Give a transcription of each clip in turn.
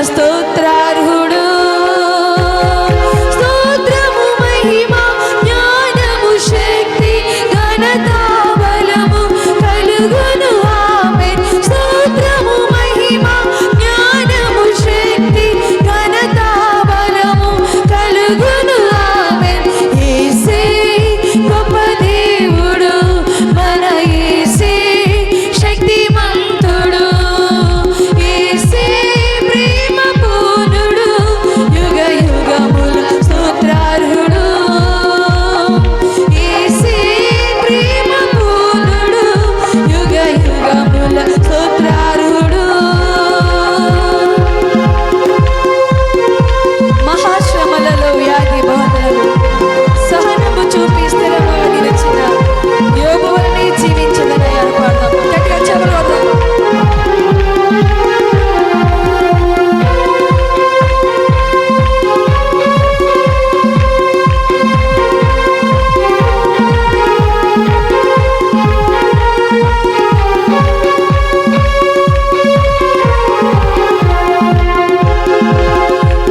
స్తోత్రార్హుడు. స్తోత్రము మహిమ జ్ఞానము శక్తి ఘనత బలము కలుగును ఆమేన్. స్తోత్రము మహిమ జ్ఞానము శక్తి ఘనత బలము కలుగును ఆమేన్. యేసే గొప్ప దేవుడు, మన యేసే శక్తిమంతుడు. యేసే ప్రేమ పూర్ణుడు, యుగ యుగముల స్తోత్రార్హుడు. యేసే ప్రేమ పూర్ణుడు, యుగ యుగముల స్తోత్రార్హుడు. మహాశ్రమలలో వ్యాధి బాధలలో సహనము చూపి స్థిరముగా నిలిచిన యోబు వలనే జీవించదనయ్యా పాడదాం. గట్టిగా చెవులు కొడదాం.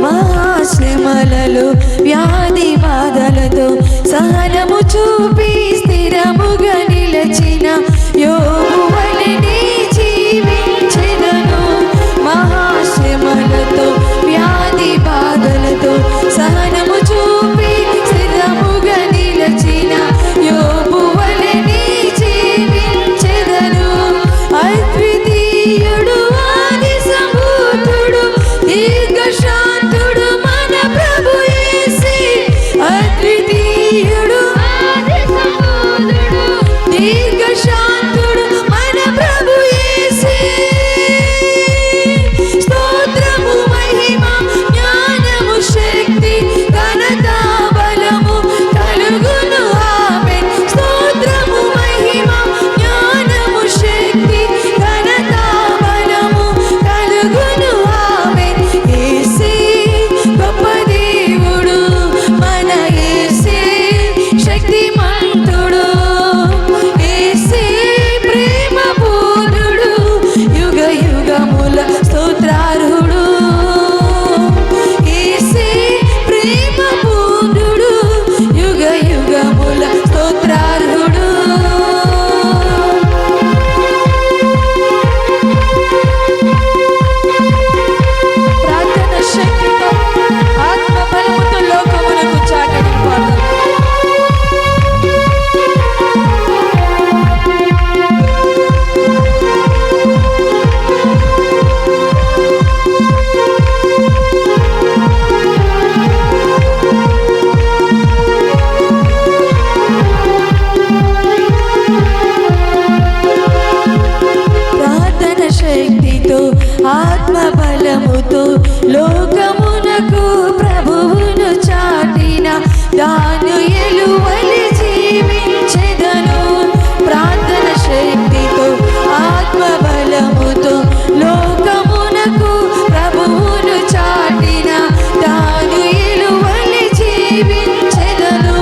మహాశ్రమలలో వ్యాధి బాధలతో సహనము చూపి స్థిరముగా నిలచిన యోబు వలెనే జీవించెదను. మహాశ్రమలతో వ్యాధి బాధలతో సహనము చూపి స్థిరముగా నిలచిన యోబు వలెనే జీవించెదను. అద్వితీయుడు ఆది సంభూతుడు దీర్ఘశాంతుడు మన ప్రభు యేసే. అద్వితీయుడు ఆది సంభూతుడు దీర్ఘశాంతుడు మన ప్రభు యేసే. స్తోత్రము మహిమ జ్ఞానము శక్తి ఘనత బలము కలుగును ఆమేన్. స్తోత్రము మహిమ జ్ఞానము శక్తి ఘనత బలము కలుగును ఆమేన్. యేసే గొప్ప దేవుడు, మన యేసే శక్తిమంతుడు. యేసే ప్రేమ పూర్ణుడు, యుగ యుగముల స్తోత్రార్హుడు. యేసే ప్రేమ పూర్ణుడు, యుగ యుగముల స్తోత్రార్హుడు. ప్రార్థన శక్తితో ఆత్మ బలముతో లోకమునకు చాటని పాడదాం. ప్రార్థన శక్తితో ఆత్మ బలముతో లోకమునకు ప్రభువును చాటిన దానియేలు వలె జీవించెదను. ప్రార్థన శక్తితో ఆత్మ బలముతో లోకమునకు ప్రభువును చాటిన దానియేలు వలె జీవించెదను.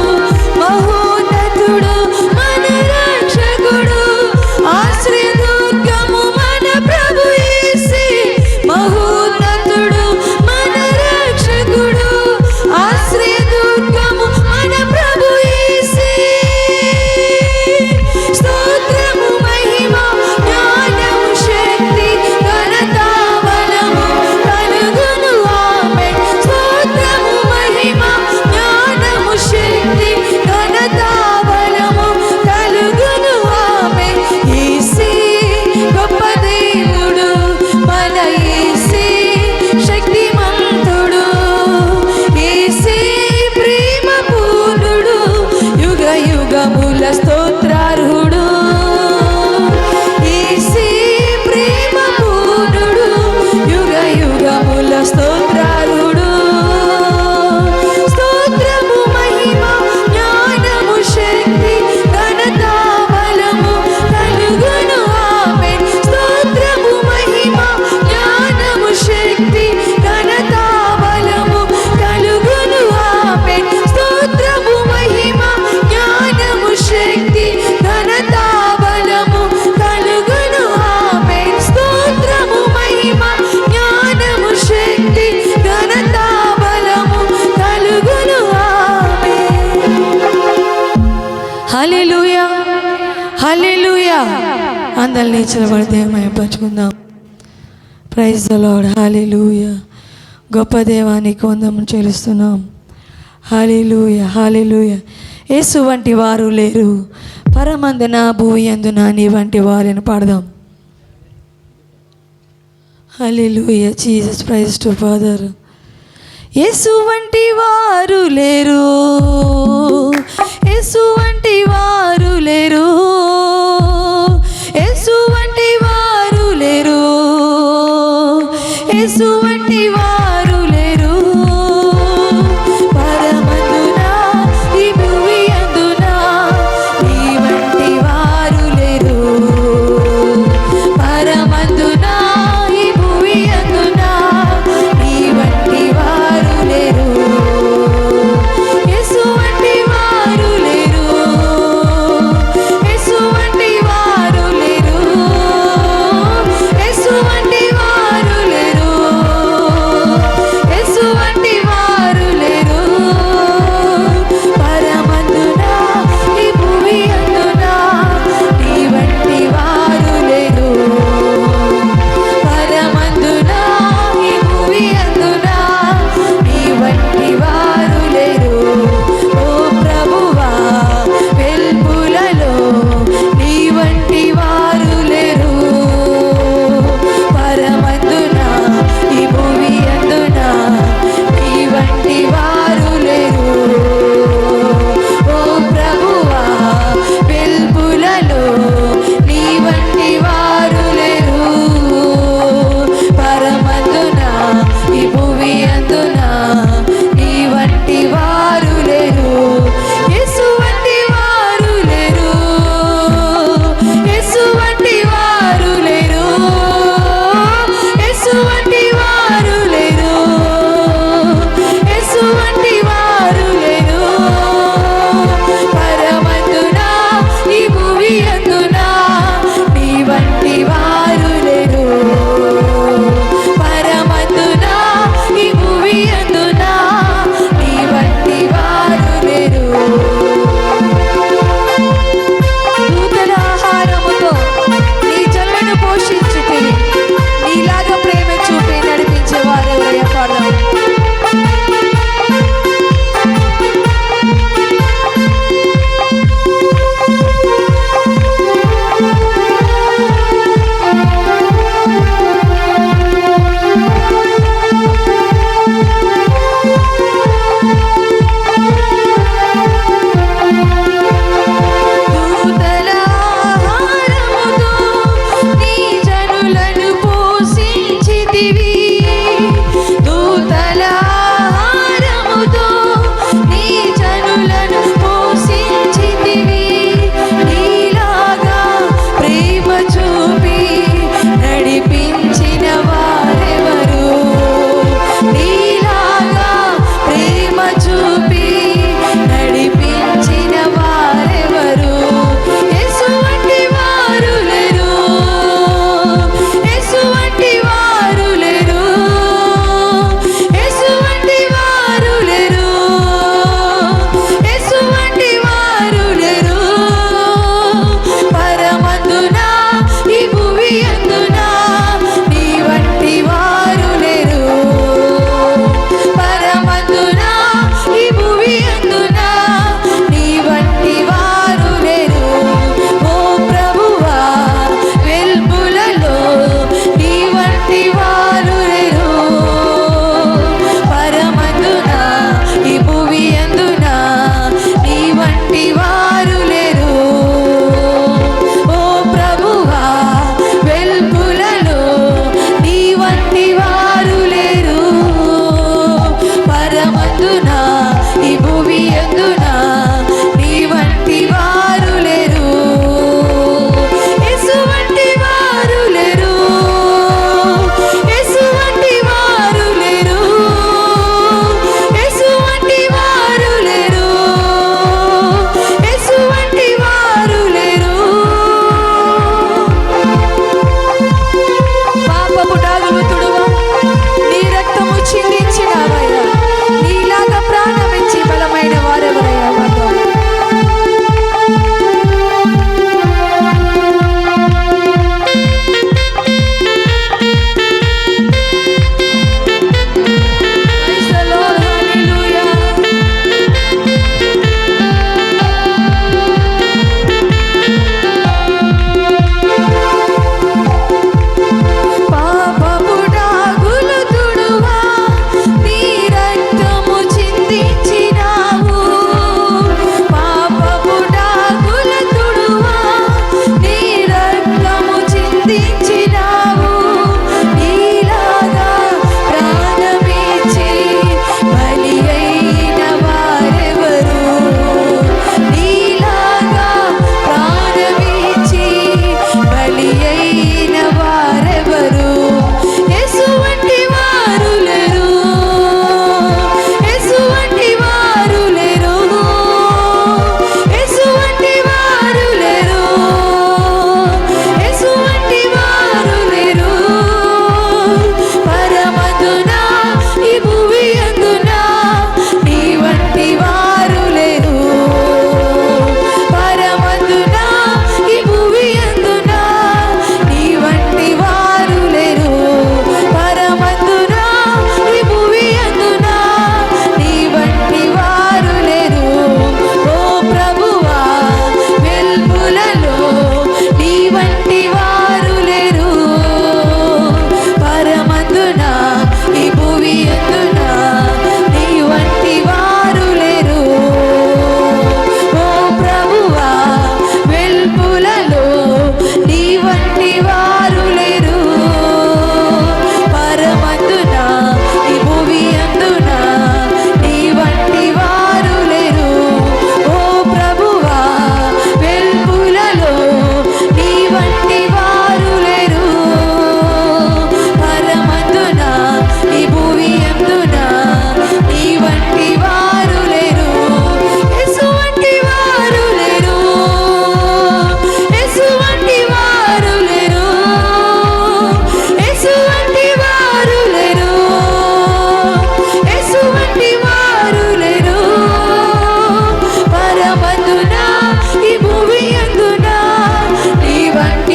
మహోన్నతుడు మన రక్షకుడు, ఆశ్రయదుర్గము మన ప్రభు యేసే. మహోన్నతుడు మన రక్షకుడు, ఆశ్రయదుర్గము మన హల్లెలూయా. అందరినీ నిలిచబడి దేవుని పంచుకుందాం. Praise the lord. హల్లెలూయా. గొప్ప దేవానికి వందనం చెల్లిస్తున్నాం. హల్లెలూయా హల్లెలూయా. యేసు వంటి వారు లేరు, పరమందున భూయందున నీ వంటి వారిని పాడదాం. Hallelujah. Jesus praise to father. యేసు వంటి వారు లేరు, యేసు వంటి వారు లేరు, యేసు వంటి వారు లేరు, యేసు వంటి వారు లేరు, పరమందున ఈ భూమి అందున నీ వంటి వారు లేరు, పరమందున ఈ భూమి అందున నీ వంటి వారు లేరు, యేసు వంటి వారు లేరు, యేసు వంటి వారు లేరు, యేసు వంటి వారు లేరు,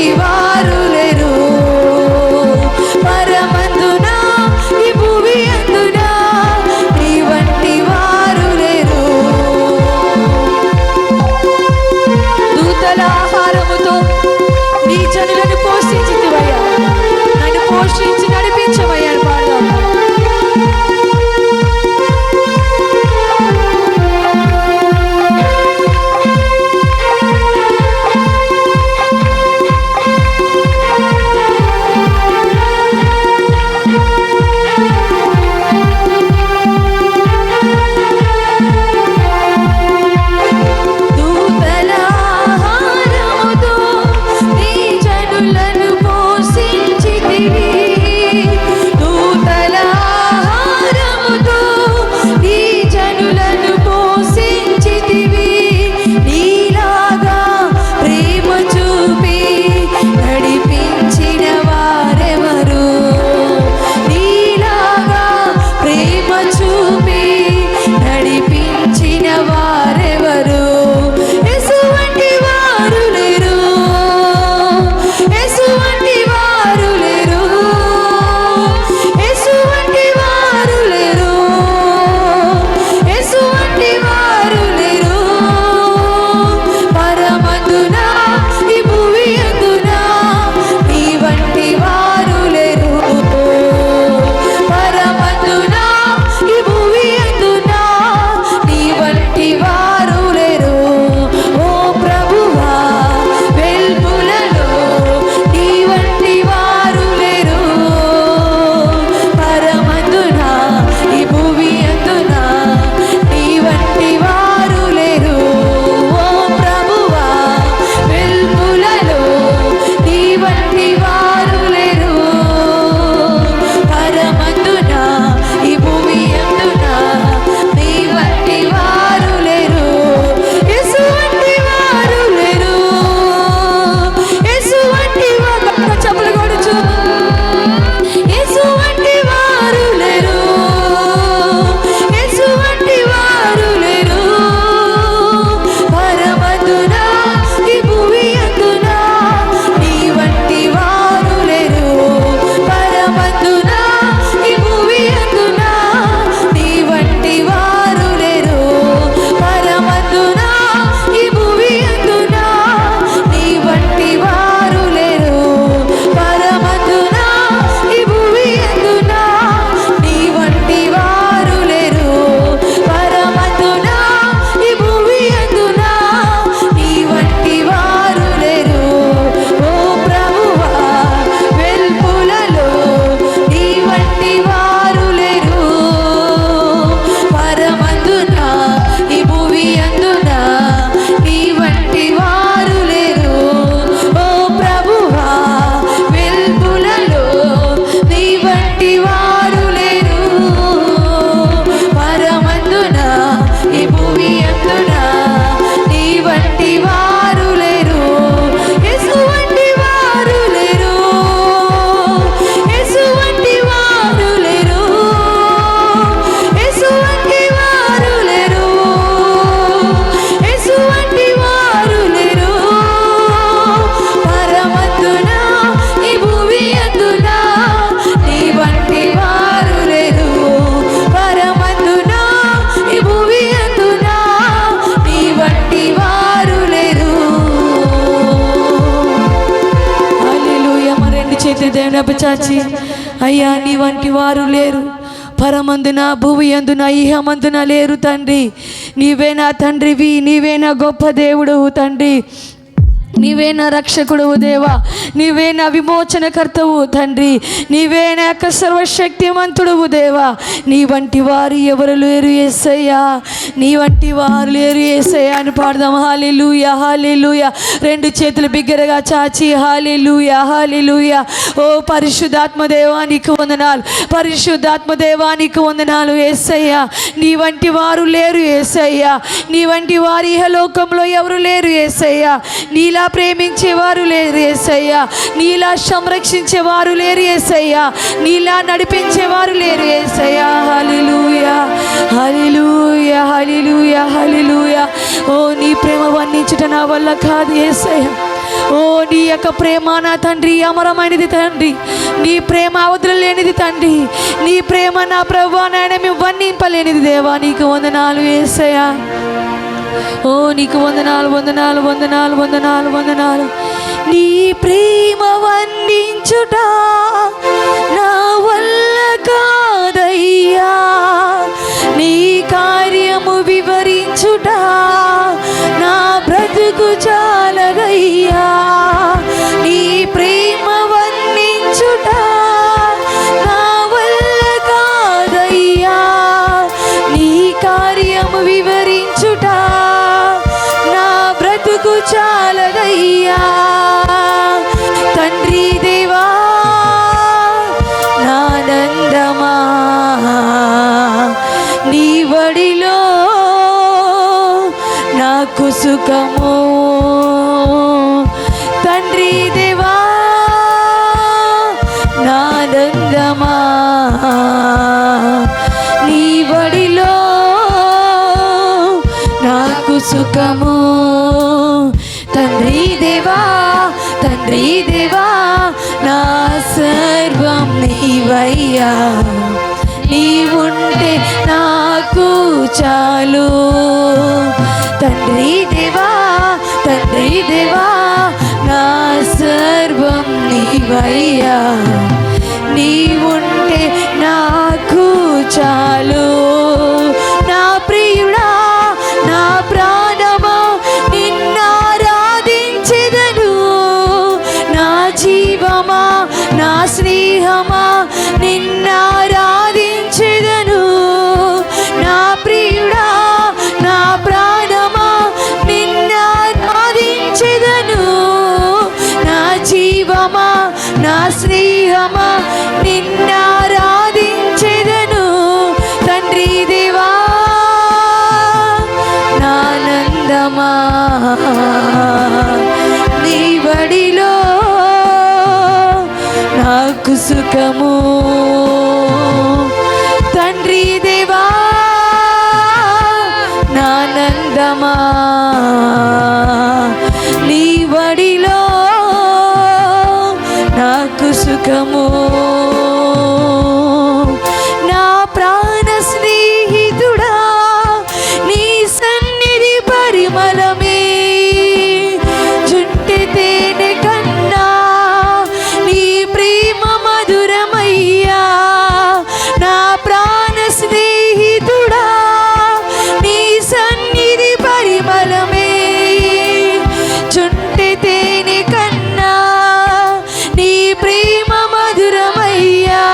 వంటి వారు లేరు పరమందున ఈ భూమి అందున నీ వంటి వారు లేరు. దూతల ఆహారముతో నీ జనులను పోషించితివయ్యా, నన్ను పోషించి నడిపించవయ్యా అని పాడదాం. చాచి అయ్యా నీ వంటి వారు లేరు పరమందున భూమి అందున ఇహమందున లేరు తండ్రి. నీవే నా తండ్రివి, నీవే నా గొప్ప దేవుడవు తండ్రి, నీవే నా రక్షకుడవు దేవా, నీవే నా విమోచనకర్తవు తండ్రి, నీవే నా యొక్క సర్వశక్తిమంతుడవు దేవా. నీ వంటి వారు ఎవరు లేరు యేసయ్యా, నీ వంటి వారు లేరు యేసయ్యా అని పాడదాం. హల్లెలూయా హల్లెలూయా. రెండు చేతులు బిగ్గరగా చాచి హల్లెలూయా హల్లెలూయా. ఓ పరిశుద్ధాత్మ దేవానికి వందనాలు, పరిశుద్ధాత్మ దేవానికి వందనాలు యేసయ్యా. నీ వంటి వారు లేరు యేసయ్యా, నీ వంటి వారు ఇహలోకంలో ఎవరు లేరు యేసయ్యా. నీలా ప్రేమించేవారు లేరు యేసయ్యా, నీలా సంరక్షించేవారు లేరు యేసయ్యా, నీలా నడిపించేవారు లేరు యేసయ్యా. హల్లెలూయా హల్లెలూయా హల్లెలూయా హల్లెలూయా. ఓ నీ ప్రేమ వర్ణించుట నా వల్ల కాదు యేసయ్యా. ఓ నీ యొక్క ప్రేమ నా తండ్రి అమరమైనది తండ్రి, నీ ప్రేమ అవధులు లేనిది తండ్రి, నీ ప్రేమ నా ప్రభువా నాయన మేము వర్ణింపలేనిది దేవా. నీకు వందనాలు యేసయ్యా. ఓ నీకు వందనాలు వందనాలు వందనాలు వందనాలు వందనాలు. నీ ప్రేమ వర్ణించుట నా వల్ల కాదయ్యా, నీ కార్యము వివరించుట నా బ్రతుకు చాలదయ్యా. నీ ప్రేమ వర్ణించుట నా వల్ల కాదయ్యా, నీ కార్యము వివరించుట నా బ్రతుకు చాలదయ్యా. తండ్రి దేవా నానందమా నీ వడిలో నాకు సుఖము. తండ్రి దేవా నానందమా నీ వడిలో నాకు సుఖము. తండ్రి దేవా తండ్రి దేవా నా సర్వం నీవయ్యా, నీవుంటే నాకు చాలు. తండ్రి దేవా తండ్రి దేవా నా సర్వం నీవయ్యా, నీవుంటే నాకు చాలు. నా ప్రియుడా నా ప్రాణమా నిన్నారాధించెదను, నా జీవమా నా స్నేహమా నిన్నారాధించెదను. నా ప్రియుడా నా ప్రాణమా నిన్నారాధించెదను, నా జీవమా నా స్నేహమా నిన్నారాధించెదను. తండ్రి దేవా నానందమా నీ వడిలో నాకు సుఖము. తండ్రి దేవా నానందమా నీ వడిలో నాకు సుఖము. నా ప్రాణ స్నేహితుడా నీ సన్నిధి పరిమళమే, జుంటె తేనె కన్నా నీ ప్రేమ మధురమయ్యా. నా ప్రాణ స్నేహితుడా నీ సన్నిధి పరిమళమే, జుంటె తేనె కన్నా నీ ప్రేమ మధురమయ్యా.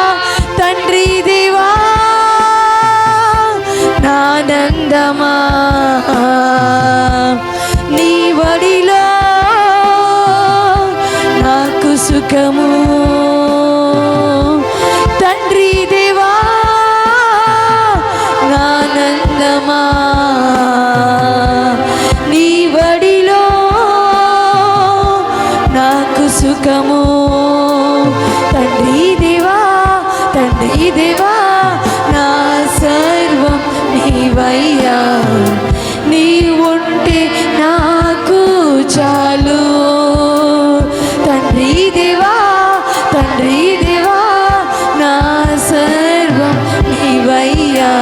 తండ్రి దేవా నానందమా నీ వడిలో నాకు సుఖము. తండ్రి దేవా నానందమా నీ వడిలో నాకు సుఖము. తండ్రి దేవా తండ్రి దేవా నా సర్వం నీవయ్యా, నీవుంటే నాకు చాలు. తండ్రి దేవా తండ్రి దేవా నా సర్వం నీవయ్యా,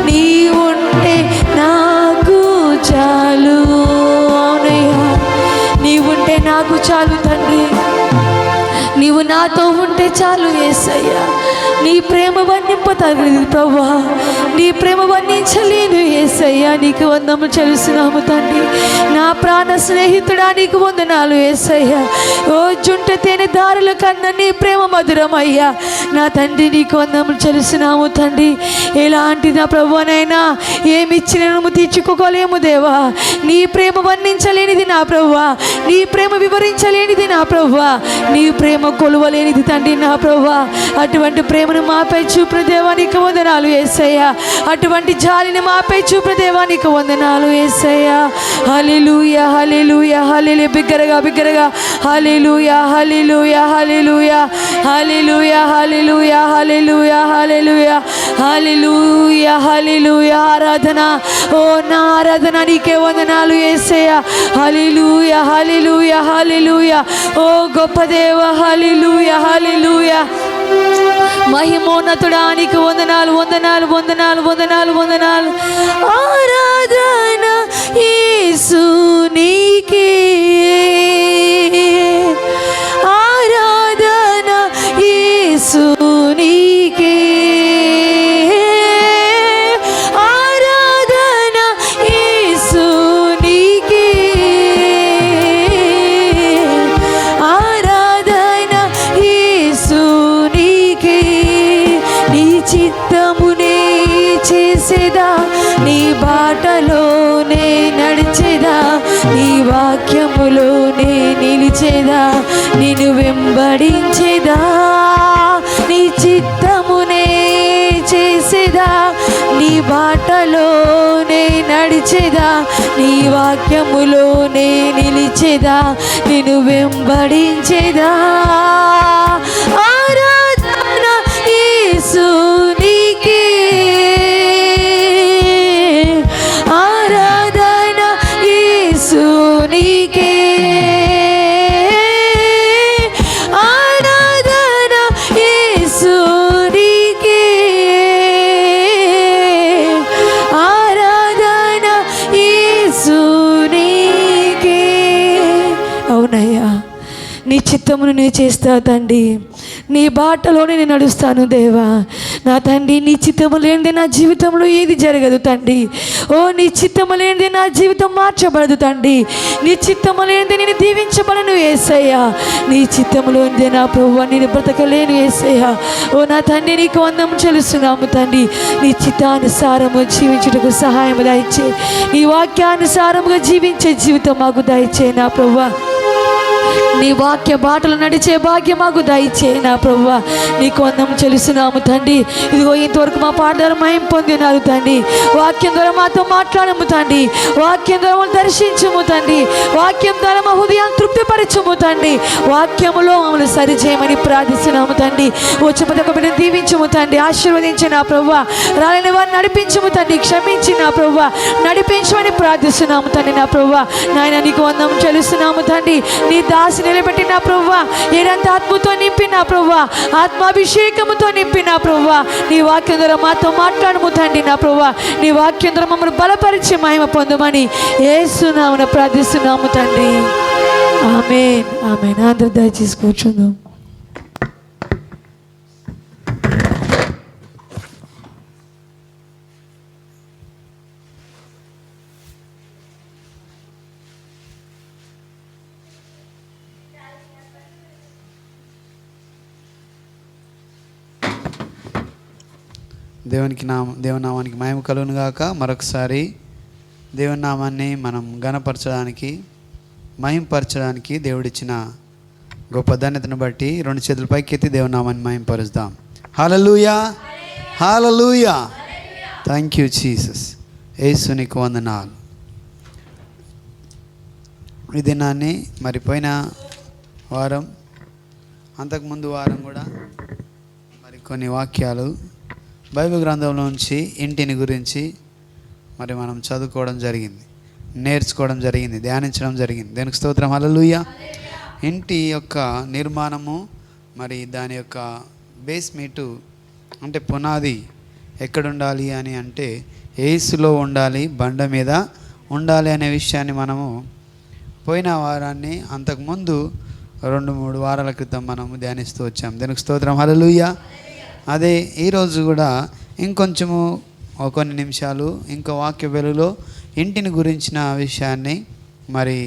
నీవుంటే నాకు చాలు. అవునయ్యా నీవుంటే నాకు చాలు తండ్రి, నీవు నాతో ఉంటే చాలు యేసయ్యా. నీ ప్రేమ వర్ణింపతగదు ప్రభువా, నీ ప్రేమ వర్ణించలేదు యేసయ్యా. నీకు వందము చెల్లిస్తున్నాము తండ్రి. నా ప్రాణ స్నేహితుడా నీకు వందనాలు యేసయ్యా. ఓ జుంట తేనె దారుల కన్నా నీ ప్రేమ మధురమయ్యా. నా తండ్రి నీకు వందము చెల్లిస్తున్నాము తండ్రి. ఎలాంటి నా ప్రభువనైనా ఏమిచ్చినము తీర్చుకోలేము దేవా. నీ ప్రేమ వర్ణించలేనిది నా ప్రభువా, నీ ప్రేమ వివరించలేనిది నా ప్రభువా, నీ ప్రేమ కొలువలేనిది తండ్రి నా ప్రభువా. అటువంటి ప్రేమ ప్రేమను మాపై చూపిన దేవానికి వందనాలు యేసయ్యా. అటువంటి జాలిని మాపై చూపిన దేవానికి వందనాలు యేసయ్యా. హల్లెలూయా హల్లెలూయా హల్లెలూయా. బిగ్గరగా హల్లెలూయా హల్లెలూయా హల్లెలూయా హల్లెలూయా హల్లెలూయా హల్లెలూయా హల్లెలూయా హల్లెలూయా హల్లెలూయా. ఆరాధన, ఓ నా ఆరాధన నీకే వందనాలు యేసయ్యా. హల్లెలూయా హల్లెలూయా హల్లెలూయా. ఓ గొప్ప దేవ, హల్లెలూయా హల్లెలూయా. మహిమోన్నతుడానికి వందనాలు వందనాలు వందనాలు వందనాలు వందనాలు. ఆరాధన యేసు నీకే, ఆరాధన యేసు నీకే, ఆరాధన యేసు నీకే, ఆరాధన యేసు నీకే. నీ చిత్తమునే చేసేదా, నీ బాటలోనే నడిచేదా, నీ వాక్యములోనే నిలిచేదా, నిన్ను వెంబడించేదా. నీ చిత్తమునే చేసేదా, నీ బాటలోనే నడిచేదా, నీ వాక్యములోనే నిలిచేదా, నిన్ను వెంబడించేదా. ఆరాధన యేసు నీకే, ఆరాధన యేసు నీకే, ఆరాధన యేసు నీకే, ఆరాధన యేసు నీకే. అవునయ్యా, నీ చిత్తమును నేను చేస్తా తండ్రి, నీ బాటలోనే నేను నడుస్తాను దేవా. నా తండ్రి, నీ చిత్తము లేనిదే నా జీవితంలో ఏది జరగదు తండ్రి. ఓ నీ చిత్తము లేనిదే నా జీవితం మార్చబడదు తండ్రి. నీ చిత్తము లేనిదే నేను దీవించబడను యేసయ్యా. నీ చిత్తము లేనిదే నా ప్రభువా నేను బ్రతకలేను యేసయ్యా. ఓ నా తండ్రి, నీకు వందనం చెల్లిస్తున్నాము తండ్రి. నీ చిత్తానుసారము జీవించుటకు సహాయం దయచే, నీ వాక్యానుసారముగా జీవించే జీవితం మాకు దయచే నా ప్రభువా. నీ వాక్య బాటలు నడిచే భాగ్యం మాకు దయచే నా ప్రభువా. నీకు వందనం చెల్లిస్తున్నాము తండ్రి. ఇదిగో ఇంతవరకు మా పాటలు మహిమ పొందినారు తండ్రి. వాక్యం ద్వారా మాతో మాట్లాడము తండ్రి. వాక్యం ద్వారా మమ్మల్ని దర్శించము తండ్రి. వాక్యం ద్వారా మా హృదయాన్ని తృప్తిపరచము తండ్రి. వాక్యములో మమ్మల్ని సరిచేయమని ప్రార్థిస్తున్నాము తండ్రి. వచ్చే ప్రతి ఒక్క బిడ్డను దీవించము తండ్రి. ఆశీర్వదించి నా ప్రభువా. రాలేని వారిని నడిపించము తండ్రి. క్షమించి నా ప్రభువా నడిపించమని ప్రార్థిస్తున్నాము తండ్రి. నా ప్రభువా నాయన నీకు వందనం చెల్లిస్తున్నాము తండ్రి. నీ దాసి నిలబెట్టి నా ప్రభువా, ఏడంత ఆత్మతో నింపి నా ప్రభువా, ఆత్మాభిషేకముతో నింపి నా ప్రభువా. నీ వాక్యం ద్వారా మాతో మాట్లాడము తండ్రి. నా ప్రభువా నీ వాక్యం ద్వారా మమ్మల్ని బలపరిచి మహిమ పొందమని యేసు నామమున ప్రార్థిస్తున్నాము తండ్రి. ఆమేన్ ఆమేన్. అందరూ దయచేసి కూర్చుందాం. దేవుని నామానికి మహిమ కలుగును గాక. మరొకసారి దేవుని నామాన్ని మనం ఘనపరచడానికి, మహింపరచడానికి దేవుడిచ్చిన గొప్ప ధన్యతను బట్టి రెండు చేతుల పైకెత్తి దేవుని నామాన్ని మహింపరుస్తాం. Hallelujah hallelujah. Thank you Jesus. యేసునికి వందనాలు. ఈ దినాన్ని మరి పోయిన వారం, అంతకుముందు వారం కూడా మరి కొన్ని వాక్యాలు బైబిల్ గ్రంథంలో నుంచి ఇంటిని గురించి మరి మనం చదువుకోవడం జరిగింది, నేర్చుకోవడం జరిగింది, ధ్యానించడం జరిగింది. దానికి స్తోత్రం. హల్లెలూయా. ఇంటి యొక్క నిర్మాణము, మరి దాని యొక్క బేస్మెంటు అంటే పునాది ఎక్కడుండాలి అని అంటే యేసులో ఉండాలి, బండ మీద ఉండాలి అనే విషయాన్ని మనము పోయిన వారాన్ని, అంతకుముందు 2-3 వారాల క్రితం మనము ధ్యానిస్తూ వచ్చాం. దానికి స్తోత్రం. హల్లెలూయా. అదే ఈరోజు కూడా ఇంకొంచెము కొన్ని నిమిషాలు ఇంకో వాక్య వెలుగులో ఇంటిని గురించిన విషయాన్ని మరి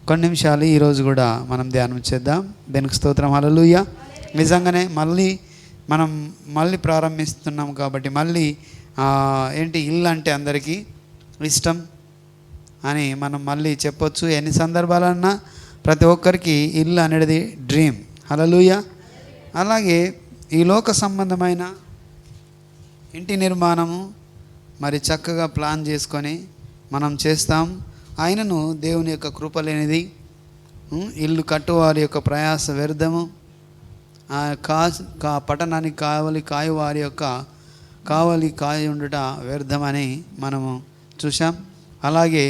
కొన్ని నిమిషాలు ఈరోజు కూడా మనం ధ్యానం చేద్దాం. దానికి స్తోత్రం. హల్లెలూయా. నిజంగానే మళ్ళీ ప్రారంభిస్తున్నాం కాబట్టి మళ్ళీ ఇల్లు అంటే అందరికీ ఇష్టం అని మనం మళ్ళీ చెప్పొచ్చు. ఎన్ని సందర్భాలన్నా ప్రతి ఒక్కరికి ఇల్లు అనేది డ్రీమ్. హల్లెలూయా. అలాగే ఈ లోక సంబంధమైన ఇంటి నిర్మాణము మరి చక్కగా ప్లాన్ చేసుకొని మనం చేస్తాం. ఆయనను దేవుని యొక్క కృప లేనిది, ఇల్లు కట్టువారి యొక్క ప్రయాస వ్యర్థము, పట్టణానికి కాయు వారి యొక్క కాయ ఉండుట వ్యర్థమని మనము చూసాం. అలాగే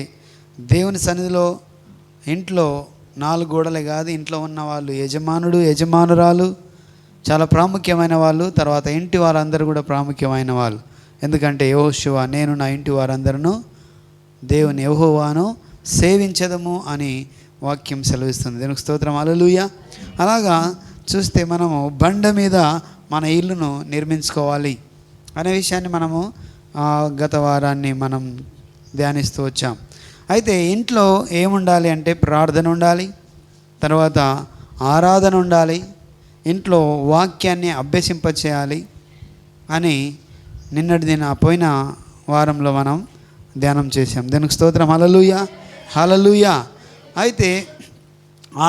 దేవుని సన్నిధిలో ఇంట్లో 4 గోడలే కాదు, ఇంట్లో ఉన్న వాళ్ళు యజమానుడు యజమానురాలు చాలా ప్రాముఖ్యమైన వాళ్ళు. తర్వాత ఇంటి వారందరూ కూడా ప్రాముఖ్యమైన వాళ్ళు. ఎందుకంటే యెహోషువ నేను నా ఇంటి వారందరూ దేవుని యెహోవాను సేవించదము అని వాక్యం సెలవిస్తుంది. దేవునికి స్తోత్రం, హల్లెలూయా. అలాగా చూస్తే మనము బండ మీద మన ఇల్లును నిర్మించుకోవాలి అనే విషయాన్ని మనము గత వారాన్ని మనం ధ్యానిస్తూ వచ్చాం. అయితే ఇంట్లో ఏముండాలి అంటే ప్రార్థన ఉండాలి, తర్వాత ఆరాధన ఉండాలి, ఇంట్లో వాక్యాన్ని అభ్యసింపచేయాలి అని పోయిన వారంలో మనం ధ్యానం చేసాం. దీనికి స్తోత్రం, హల్లెలూయా హల్లెలూయా. అయితే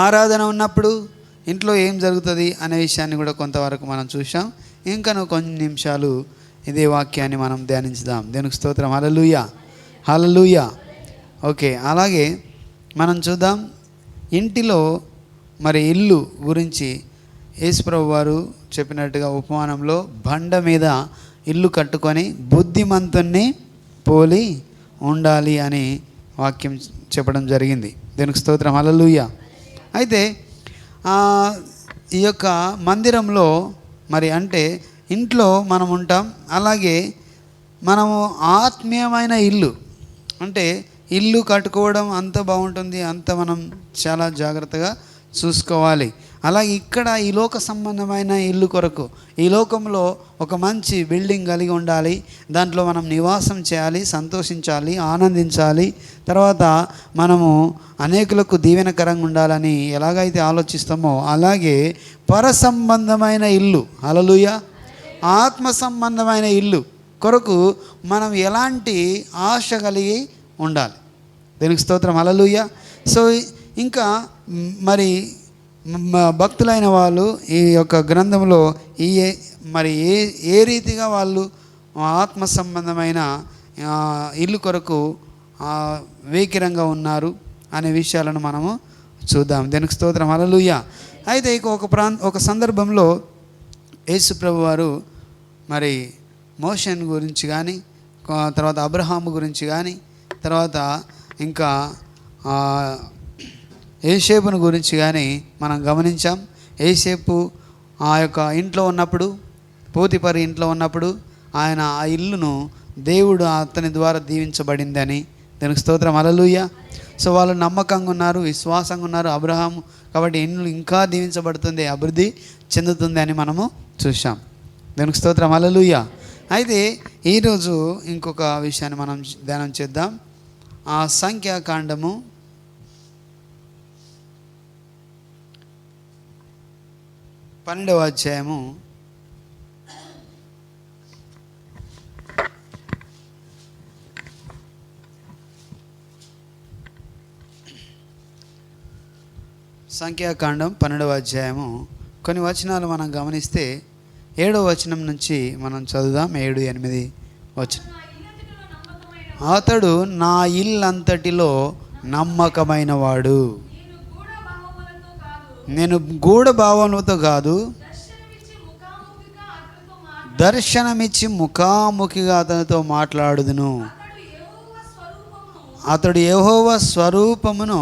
ఆరాధన ఉన్నప్పుడు ఇంట్లో ఏం జరుగుతుంది అనే విషయాన్ని కూడా కొంతవరకు మనం చూసాం. ఇంకా కొన్ని నిమిషాలు ఇదే వాక్యాన్ని మనం ధ్యానించుదాం. దీనికి స్తోత్రం, హల్లెలూయా హల్లెలూయా. ఓకే, అలాగే మనం చూద్దాం ఇంటిలో మరి ఇల్లు గురించి యేసుప్రభు వారు చెప్పినట్టుగా ఉపమానంలో బండ మీద ఇల్లు కట్టుకొని బుద్ధిమంతుణ్ణి పోలి ఉండాలి అని వాక్యం చెప్పడం జరిగింది. దీనికి స్తోత్రం, హల్లెలూయా. అయితే ఈ యొక్క మందిరంలో మరి అంటే ఇంట్లో మనం ఉంటాం. అలాగే మనము ఆత్మీయమైన ఇల్లు అంటే ఇల్లు కట్టుకోవడం అంత బాగుంటుంది, అంత మనం చాలా జాగ్రత్తగా చూసుకోవాలి. అలాగే ఇక్కడ ఈ లోక సంబంధమైన ఇల్లు కొరకు ఈ లోకంలో ఒక మంచి బిల్డింగ్ కలిగి ఉండాలి, దాంట్లో మనం నివాసం చేయాలి, సంతోషించాలి, ఆనందించాలి. తర్వాత మనము అనేకులకు దీవెనకరంగా ఉండాలని ఎలాగైతే ఆలోచిస్తామో అలాగే పర సంబంధమైన ఇల్లు, హల్లెలూయా, ఆత్మ సంబంధమైన ఇల్లు కొరకు మనం ఎలాంటి ఆశ కలిగి ఉండాలి. దీనికి స్తోత్రం, హల్లెలూయా. సో ఇంకా మరి భక్తులైన వాళ్ళు ఈ యొక్క గ్రంథంలో ఏ రీతిగా వాళ్ళు ఆత్మ సంబంధమైన ఇల్లు కొరకు వేకిరంగా ఉన్నారు అనే విషయాలను మనము చూద్దాం. దీనికి స్తోత్రం, హల్లెలూయా. అయితే ఒక సందర్భంలో యేసు ప్రభు వారు మరి మోషేను గురించి కానీ, తర్వాత అబ్రహాము గురించి కానీ, తర్వాత ఇంకా యోసేపును గురించి కానీ మనం గమనించాం. యోసేపు ఆ యొక్క ఇంట్లో ఉన్నప్పుడు, పోతిఫరు ఇంట్లో ఉన్నప్పుడు ఆయన ఆ ఇల్లును దేవుడు అతని ద్వారా దీవించబడిందని. దానికి స్తోత్రం, హల్లెలూయా. సో వాళ్ళు నమ్మకంగా ఉన్నారు, విశ్వాసంగా ఉన్నారు అబ్రహాము, కాబట్టి ఇల్లు ఇంకా దీవించబడుతుంది, అభివృద్ధి చెందుతుంది అని మనము చూసాం. దానికి స్తోత్రం, హల్లెలూయా. అయితే ఈరోజు ఇంకొక విషయాన్ని మనం ధ్యానం చేద్దాం. ఆ సంఖ్యాకాండము 12వ అధ్యాయము 12వ అధ్యాయము కొన్ని వచనాలు మనం గమనిస్తే 7వ వచనం నుంచి మనం చదువుదాం. 7, 8 వచనం. అతడు నా ఇల్లంతటిలో నమ్మకమైన వాడు, నేను గూఢ భావములతో కాదు దర్శనమిచ్చి ముఖాముఖిగా అతనితో మాట్లాడుదును. అతడు యెహోవా స్వరూపమును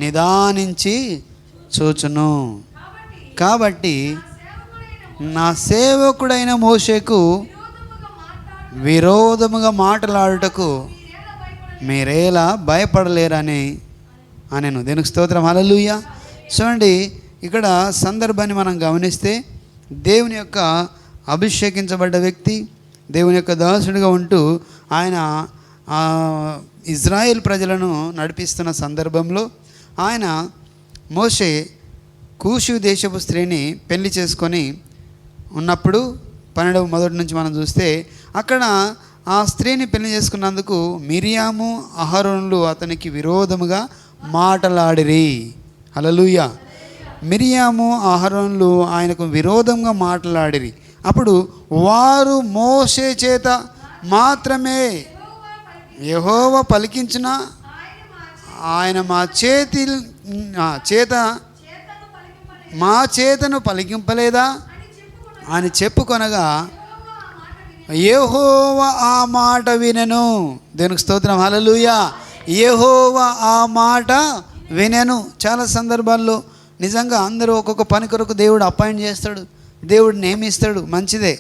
నిదానించి చూచును. కాబట్టి నా సేవకుడైన మోషేకు విరోధముగా మాట్లాడుటకు మీరేలా భయపడలేరని అనెను. దీనికి స్తోత్రం, హల్లెలూయా. చూడండి, ఇక్కడ సందర్భాన్ని మనం గమనిస్తే దేవుని యొక్క అభిషేకించబడ్డ వ్యక్తి, దేవుని యొక్క దాసుడిగా ఉంటూ ఆయన ఇజ్రాయేల్ ప్రజలను నడిపిస్తున్న సందర్భంలో ఆయన మోషే కూషు దేశపు స్త్రీని పెళ్లి చేసుకొని ఉన్నప్పుడు 12వ మొదటి నుంచి మనం చూస్తే అక్కడ ఆ స్త్రీని పెళ్లి చేసుకున్నందుకు మిరియాము అహరోనులు అతనికి విరోధముగా మాటలాడిరి. హల్లెలూయా. మిరియాము అహరోనులు ఆయనకు విరోధంగా మాట్లాడిరి. అప్పుడు వారు మోషే చేత మాత్రమే యెహోవా పలికించిన ఆయన మా చేతను పలికింపలేదా అని చెప్పుకొనగా యెహోవా ఆ మాట వినెను. దేవునికి స్తోత్రం, హల్లెలూయా. యెహోవా ఆ మాట వినెను. చాలా సందర్భాల్లో నిజంగా అందరూ ఒక్కొక్క పని కొరకు దేవుడు అపాయింట్ చేస్తాడు, దేవుడు నియమిస్తాడు. మంచిదే,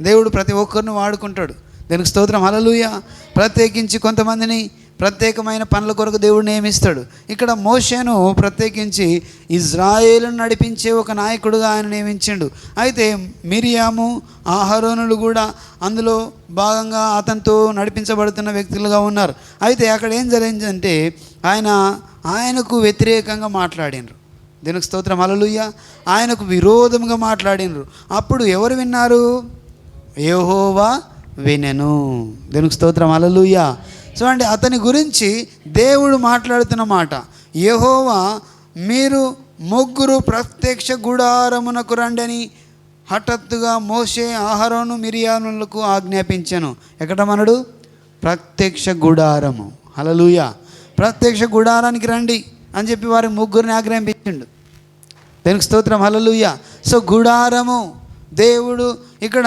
దేవుడు ప్రతి ఒక్కరిని వాడుకుంటాడు. దేవునికి స్తోత్రం, హల్లెలూయా. ప్రత్యేకించి కొంతమందిని ప్రత్యేకమైన పనుల కొరకు దేవుడు నియమిస్తాడు. ఇక్కడ మోషేను ప్రత్యేకించి ఇజ్రాయేలును నడిపించే ఒక నాయకుడుగా ఆయన నియమించిండు. అయితే మిరియాము అహరోనులు కూడా అందులో భాగంగా అతనితో నడిపించబడుతున్న వ్యక్తులుగా ఉన్నారు. అయితే అక్కడ ఏం జరిగిందంటే ఆయనకు వ్యతిరేకంగా మాట్లాడినరు. దేవునికి స్తోత్రం, హల్లెలూయా. ఆయనకు విరోధంగా మాట్లాడినరు. అప్పుడు ఎవరు విన్నారు? యెహోవా వినెను. దేవునికి స్తోత్రం, హల్లెలూయా. చూడండి, అతని గురించి దేవుడు మాట్లాడుతున్న మాట, యెహోవా మీరు ముగ్గురు ప్రత్యక్ష గుడారమునకు రండని హఠాత్తుగా మోషే అహరోను మిరియాములకు ఆజ్ఞాపించెను. ఎక్కడ మనడు? ప్రత్యక్ష గుడారము. హల్లెలూయా. ప్రత్యక్ష గుడారానికి రండి అని చెప్పి వారి ముగ్గురిని ఆజ్ఞాపించిండు. దేవునికి స్తోత్రం, హల్లెలూయా. సో గుడారము, దేవుడు ఇక్కడ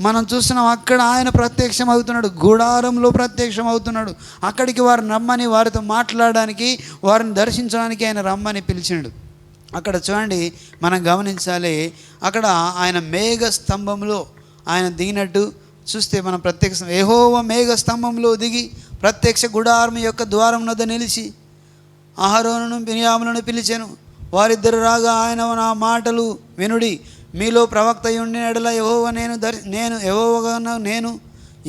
మనం చూస్తున్నాం, అక్కడ ఆయన ప్రత్యక్షం అవుతున్నాడు, గుడారంలో ప్రత్యక్షం అవుతున్నాడు. అక్కడికి వారిని రమ్మని, వారితో మాట్లాడడానికి, వారిని దర్శించడానికి ఆయన రమ్మని పిలిచిండు. అక్కడ చూడండి, మనం గమనించాలి, అక్కడ ఆయన మేఘ స్తంభంలో ఆయన దిగినట్టు చూస్తే మనం యెహోవా మేఘ స్తంభంలో దిగి ప్రత్యక్ష గుడారం యొక్క ద్వారం వద్ద నిలిచి అహరోనును మిరియాములను పిలిచెను. వారిద్దరు రాగా ఆయన నా మాటలు వినుడి, మీలో ప్రవక్త ఉండిన ఎడల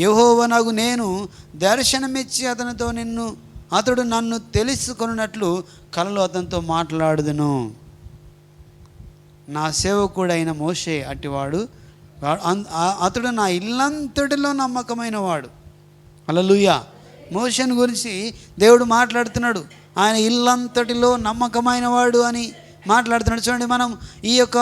యెహోవానగు నేను దర్శనమిచ్చి అతడు నన్ను తెలుసుకొనున్నట్లు కలలో అతనితో మాట్లాడుదును. నా సేవకుడైన మోషే అట్టివాడు, అతడు నా ఇల్లంతటిలో నమ్మకమైన వాడు. హల్లెలూయా. మోషేను గురించి దేవుడు మాట్లాడుతున్నాడు, ఆయన ఇల్లంతటిలో నమ్మకమైన వాడు అని మాట్లాడుతున్నాడు. చూడండి, మనం ఈ యొక్క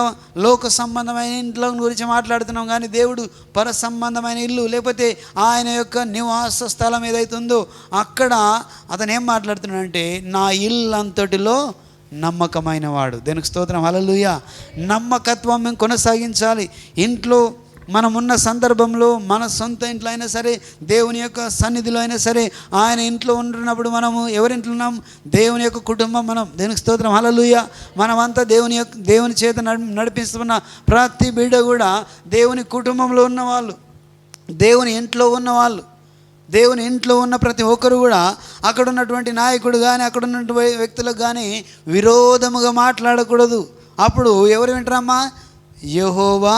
లోక సంబంధమైన ఇంట్లో గురించి మాట్లాడుతున్నాం, కానీ దేవుడు పర సంబంధమైన ఇల్లు, లేకపోతే ఆయన యొక్క నివాస స్థలం ఏదైతే ఉందో అక్కడ అతను ఏం మాట్లాడుతున్నాడంటే, నా ఇల్లంతటిలో నమ్మకమైన వాడు. దేనికి స్తోత్రం, హల్లెలూయా. నమ్మకత్వం కొనసాగించాలి. ఇంట్లో మనం ఉన్న సందర్భంలో, మన సొంత ఇంట్లో అయినా సరే, దేవుని యొక్క సన్నిధిలో అయినా సరే, ఆయన ఇంట్లో ఉంటున్నప్పుడు మనము ఎవరింట్లో ఉన్నాం? దేవుని యొక్క కుటుంబం మనం. దేవునికి స్తోత్రం, హల్లెలూయా. మనమంతా దేవుని చేత నడిపిస్తున్న ప్రతి బిడ్డ కూడా దేవుని కుటుంబంలో ఉన్నవాళ్ళు, దేవుని ఇంట్లో ఉన్నవాళ్ళు. దేవుని ఇంట్లో ఉన్న ప్రతి ఒక్కరు కూడా అక్కడ ఉన్నటువంటి నాయకుడు కానీ, అక్కడ ఉన్నటువంటి వ్యక్తులకు కానీ విరోధముగా మాట్లాడకూడదు. అప్పుడు ఎవరు వింటారమ్మా? యెహోవా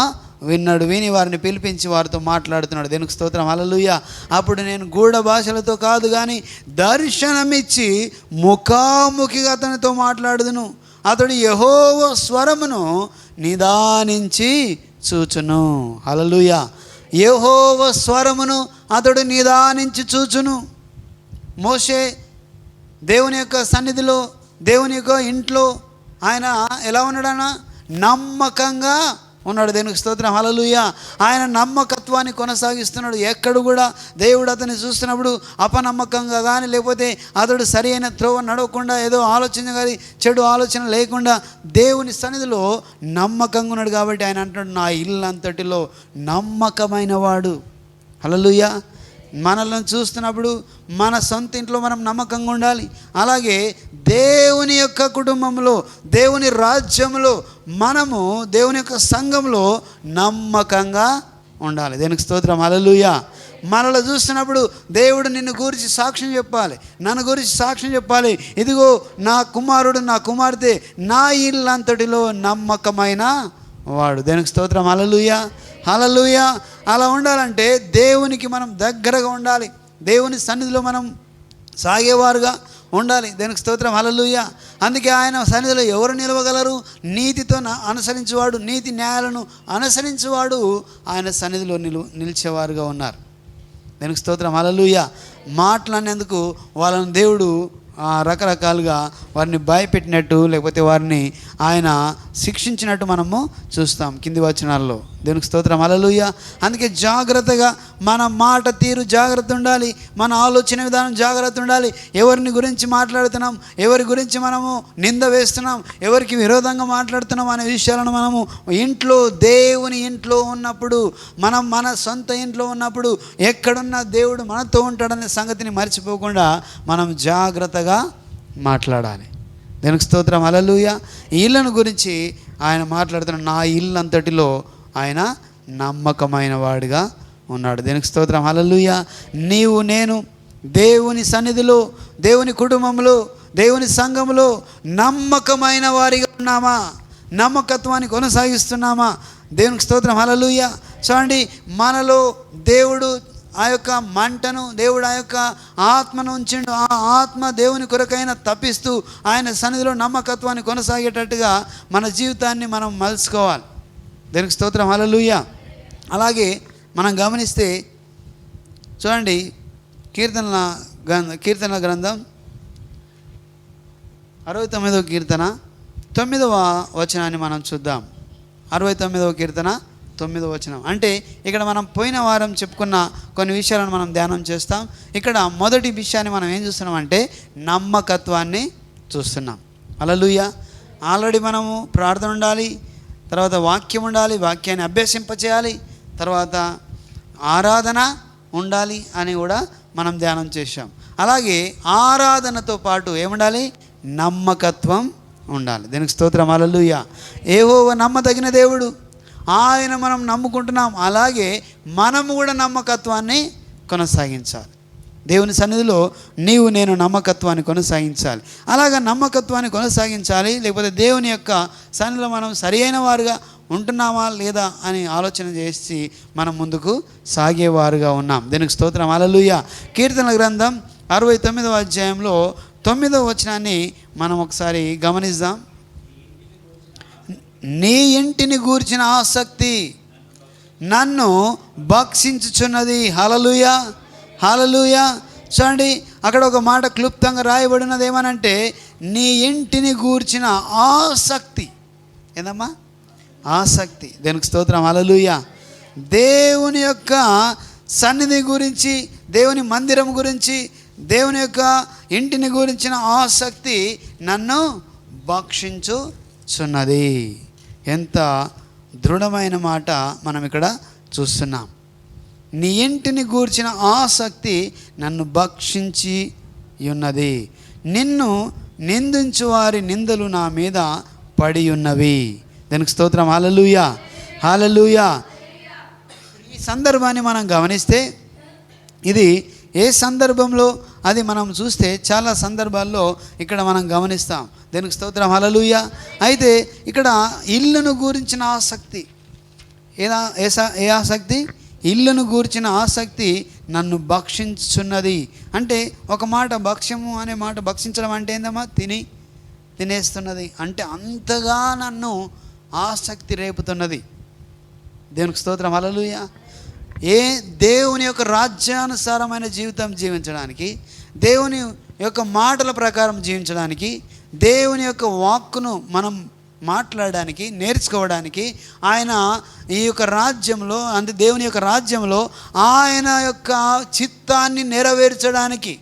విన్నాడు. విని వారిని పిలిపించి వారితో మాట్లాడుతున్నాడు. దేవునికి స్తోత్రం, హల్లెలూయా. అప్పుడు నేను గూఢ భాషలతో కాదు కానీ దర్శనమిచ్చి ముఖాముఖిగా అతనితో మాట్లాడుదును. అతడు యెహోవా స్వరమును నిదానించి చూచును. హల్లెలూయా. యెహోవా స్వరమును అతడు నిదానించి చూచును. మోషే దేవుని యొక్క సన్నిధిలో, దేవుని యొక్క ఇంట్లో ఆయన ఎలా ఉన్నాడన్నా? నమ్మకంగా ఉన్నాడు. దేవునికి స్తోత్రం, హల్లెలూయా. ఆయన నమ్మకత్వాన్ని కొనసాగిస్తున్నాడు. ఎక్కడ కూడా దేవుడు అతన్ని చూస్తున్నప్పుడు అపనమ్మకంగా కానీ, లేకపోతే అతడు సరి అయిన త్రోవ నడవకుండా, ఏదో ఆలోచన కానీ చెడు ఆలోచన లేకుండా దేవుని సన్నిధిలో నమ్మకంగా ఉన్నాడు. కాబట్టి ఆయన అంటున్నాడు, నా ఇల్లంతటిలో నమ్మకమైన వాడు. హల్లెలూయా. మనల్ని చూస్తున్నప్పుడు మన సొంత ఇంట్లో మనం నమ్మకంగా ఉండాలి. అలాగే దేవుని యొక్క కుటుంబంలో, దేవుని రాజ్యంలో, మనము దేవుని యొక్క సంఘంలో నమ్మకంగా ఉండాలి. దేవునికి స్తోత్రం, హల్లెలూయా. మనలో చూస్తున్నప్పుడు దేవుడు నిన్ను గురించి సాక్ష్యం చెప్పాలి, నన్ను గురించి సాక్ష్యం చెప్పాలి. ఇదిగో నా కుమారుడు, నా కుమార్తె నా ఇల్లంతటిలో నమ్మకమైన వాడు. దేవునికి స్తోత్రం, హల్లెలూయా, హల్లెలూయా. అలా ఉండాలంటే దేవునికి మనం దగ్గరగా ఉండాలి, దేవుని సన్నిధిలో మనం సాగేవారుగా ఉండాలి. దేవునికి స్తోత్రం, హల్లెలూయా. అందుకే ఆయన సన్నిధిలో ఎవరు నిలవగలరు? నీతితో అనుసరించేవాడు, నీతి న్యాయాలను అనుసరించేవాడు ఆయన సన్నిధిలో నిలిచేవారుగా ఉన్నారు. దేవునికి స్తోత్రం, హల్లెలూయా. మాట్లాడినందుకు వాళ్ళని దేవుడు రకరకాలుగా వారిని భయపెట్టినట్టు, లేకపోతే వారిని ఆయన శిక్షించినట్టు మనము చూస్తాం కింది వచనాల్లో. దేవునికి స్తోత్రం, హల్లెలూయా. అందుకే జాగ్రత్తగా మన మాట తీరు జాగ్రత్త ఉండాలి, మన ఆలోచన విధానం జాగ్రత్త ఉండాలి. ఎవరిని గురించి మాట్లాడుతున్నాం, ఎవరి గురించి మనము నింద వేస్తున్నాం, ఎవరికి విరోధంగా మాట్లాడుతున్నాం అనే విషయాలను మనము ఇంట్లో, దేవుని ఇంట్లో ఉన్నప్పుడు, మనం మన సొంత ఇంట్లో ఉన్నప్పుడు ఎక్కడున్న దేవుడు మనతో ఉంటాడనే సంగతిని మర్చిపోకుండా మనం జాగ్రత్తగా మాట్లాడాలి. దేవునికి స్తోత్రం, హల్లెలూయా. ఈ ఇళ్ళను గురించి ఆయన మాట్లాడుతున్న, నా ఇల్లు అంతటిలో ఆయన నమ్మకమైన వాడిగా ఉన్నాడు. దేవునికి స్తోత్రం, హల్లెలూయా. నీవు నేను దేవుని సన్నిధిలో, దేవుని కుటుంబంలో, దేవుని సంఘంలో నమ్మకమైన వారిగా ఉన్నామా? నమ్మకత్వాన్ని కొనసాగిస్తున్నామా? దేవునికి స్తోత్రం, హల్లెలూయా. చూడండి, మనలో దేవుడు ఆ యొక్క మంటను, దేవుడు ఆ యొక్క ఆత్మను ఉంచిండు. ఆ ఆత్మ దేవుని కొరకైనా తప్పిస్తూ ఆయన సన్నిధిలో నమ్మకత్వాన్ని కొనసాగేటట్టుగా మన జీవితాన్ని మనం మలుచుకోవాలి. దేవునికి స్తోత్రం, హల్లెలూయా. అలాగే మనం గమనిస్తే చూడండి, కీర్తనల గ్రంథం 69వ కీర్తన 9వ వచనాన్ని మనం చూద్దాం. 69వ కీర్తన 9వ వచనం. అంటే ఇక్కడ మనం పోయిన వారం చెప్పుకున్న కొన్ని విషయాలను మనం ధ్యానం చేస్తాం. ఇక్కడ మొదటి విషయాన్ని మనం ఏం చూస్తున్నాం అంటే నమ్మకత్వాన్ని చూస్తున్నాం. హల్లెలూయా. ఆల్రెడీ మనము ప్రార్థన ఉండాలి, తర్వాత వాక్యం ఉండాలి, వాక్యాన్ని అభ్యసింపచేయాలి, తర్వాత ఆరాధన ఉండాలి అని కూడా మనం ధ్యానం చేశాం. అలాగే ఆరాధనతో పాటు ఏముండాలి? నమ్మకత్వం ఉండాలి. దీనికి స్తోత్రం, హల్లెలూయా. యెహోవా నమ్మదగిన దేవుడు, ఆయన మనం నమ్ముకుంటున్నాం. అలాగే మనము కూడా నమ్మకత్వాన్ని కొనసాగించాలి. దేవుని సన్నిధిలో నీవు నేను నమ్మకత్వాన్ని కొనసాగించాలి. అలాగా నమ్మకత్వాన్ని కొనసాగించాలి. లేకపోతే దేవుని యొక్క సన్నిధిలో మనం సరి అయిన వారుగా ఉంటున్నామా లేదా అని ఆలోచన చేసి మనం ముందుకు సాగేవారుగా ఉన్నాం. దీనికి స్తోత్రం, హల్లెలూయా. కీర్తనల గ్రంథం 69వ అధ్యాయంలో 9వ వచనాన్ని మనం ఒకసారి గమనిద్దాం. నీ ఇంటిని గూర్చిన ఆసక్తి నన్ను భక్షించుచున్నది. హల్లెలూయా, హల్లెలూయా. చూడండి, అక్కడ ఒక మాట క్లుప్తంగా రాయబడినది ఏమనంటే నీ ఇంటిని గూర్చిన ఆసక్తి. ఏందమ్మా? ఆసక్తి. దేవునికి స్తోత్రం, హల్లెలూయా. దేవుని యొక్క సన్నిధి గురించి, దేవుని మందిరం గురించి, దేవుని యొక్క ఇంటిని గురించిన ఆసక్తి నన్ను భక్షించుచున్నది. ఎంత దృఢమైన మాట మనం ఇక్కడ చూస్తున్నాం. నీ ఇంటిని గూర్చిన ఆసక్తి నన్ను భక్షించి ఉన్నది. నిన్ను నిందించు వారి నిందలు నా మీద పడి ఉన్నవి. దానికి స్తోత్రం, హల్లెలూయా, హల్లెలూయా. ఈ సందర్భాన్ని మనం గమనిస్తే ఇది ఏ సందర్భంలో అది మనం చూస్తే చాలా సందర్భాల్లో ఇక్కడ మనం గమనిస్తాం. దీనికి స్తోత్రం, హల్లెలూయా. అయితే ఇక్కడ ఇల్లును గూర్చిన ఆసక్తి, ఏ ఆసక్తి? ఇల్లును గూర్చిన ఆసక్తి నన్ను భక్షించున్నది. అంటే ఒక మాట భక్ష్యము అనే మాట, భక్షించడం అంటే ఏందమ్మా? తినేస్తున్నది అంటే అంతగా నన్ను ఆసక్తి రేపుతున్నది. దేవునికి స్తోత్రం, హల్లెలూయా. దేవుని యొక్క రాజ్యానుసారమైన జీవితం జీవించడానికి, దేవుని యొక్క మాటల ప్రకారం జీవించడానికి, దేవుని యొక్క వాక్కును మనం మాట్లాడడానికి, నేర్చుకోవడానికి, ఆయన ఈ యొక్క రాజ్యంలో, అంటే దేవుని యొక్క రాజ్యంలో ఆయన యొక్క చిత్తాన్ని నెరవేర్చడానికి,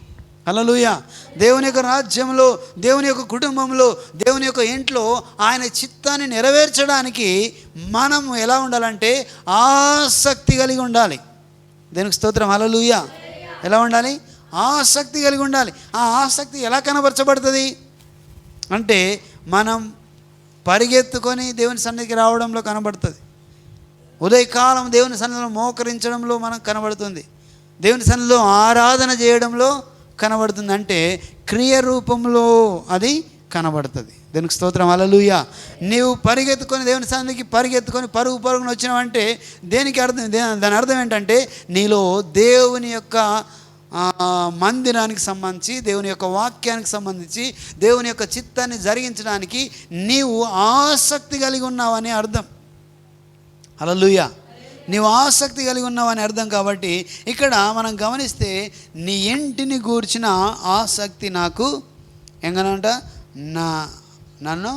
హల్లెలూయా, దేవుని యొక్క రాజ్యంలో, దేవుని యొక్క కుటుంబంలో, దేవుని యొక్క ఇంట్లో ఆయన చిత్తాన్ని నెరవేర్చడానికి మనం ఎలా ఉండాలంటే ఆసక్తి కలిగి ఉండాలి. దేవునికి స్తోత్రం, హల్లెలూయా. ఎలా ఉండాలి? ఆసక్తి కలిగి ఉండాలి. ఆ ఆసక్తి ఎలా కనబరచబడుతుంది అంటే మనం పరిగెత్తుకొని దేవుని సన్నిధికి రావడంలో కనబడుతుంది. ఉదయకాలం దేవుని సన్నిధిలో మోకరించడంలో మనకు కనబడుతుంది. దేవుని సన్నిధిలో ఆరాధన చేయడంలో కనబడుతుంది. అంటే క్రియ రూపంలో అది కనబడుతుంది. దేవునికి స్తోత్రం, హల్లెలూయా. నీవు పరిగెత్తుకొని దేవుని సన్నిధికి పరిగెత్తుకొని పరుగున వచ్చినావంటే దేనికి అర్థం? దాని అర్థం ఏంటంటే నీలో దేవుని యొక్క మందిరానికి సంబంధించి, దేవుని యొక్క వాక్యానికి సంబంధించి, దేవుని యొక్క చిత్తాన్ని జరిగించడానికి నీవు ఆసక్తి కలిగి ఉన్నావని అర్థం. హల్లెలూయా. నీవు ఆసక్తి కలిగి ఉన్నావని అర్థం. కాబట్టి ఇక్కడ మనం గమనిస్తే నీ ఇంటిని గూర్చిన ఆసక్తి నాకు ఎంగనంట నన్ను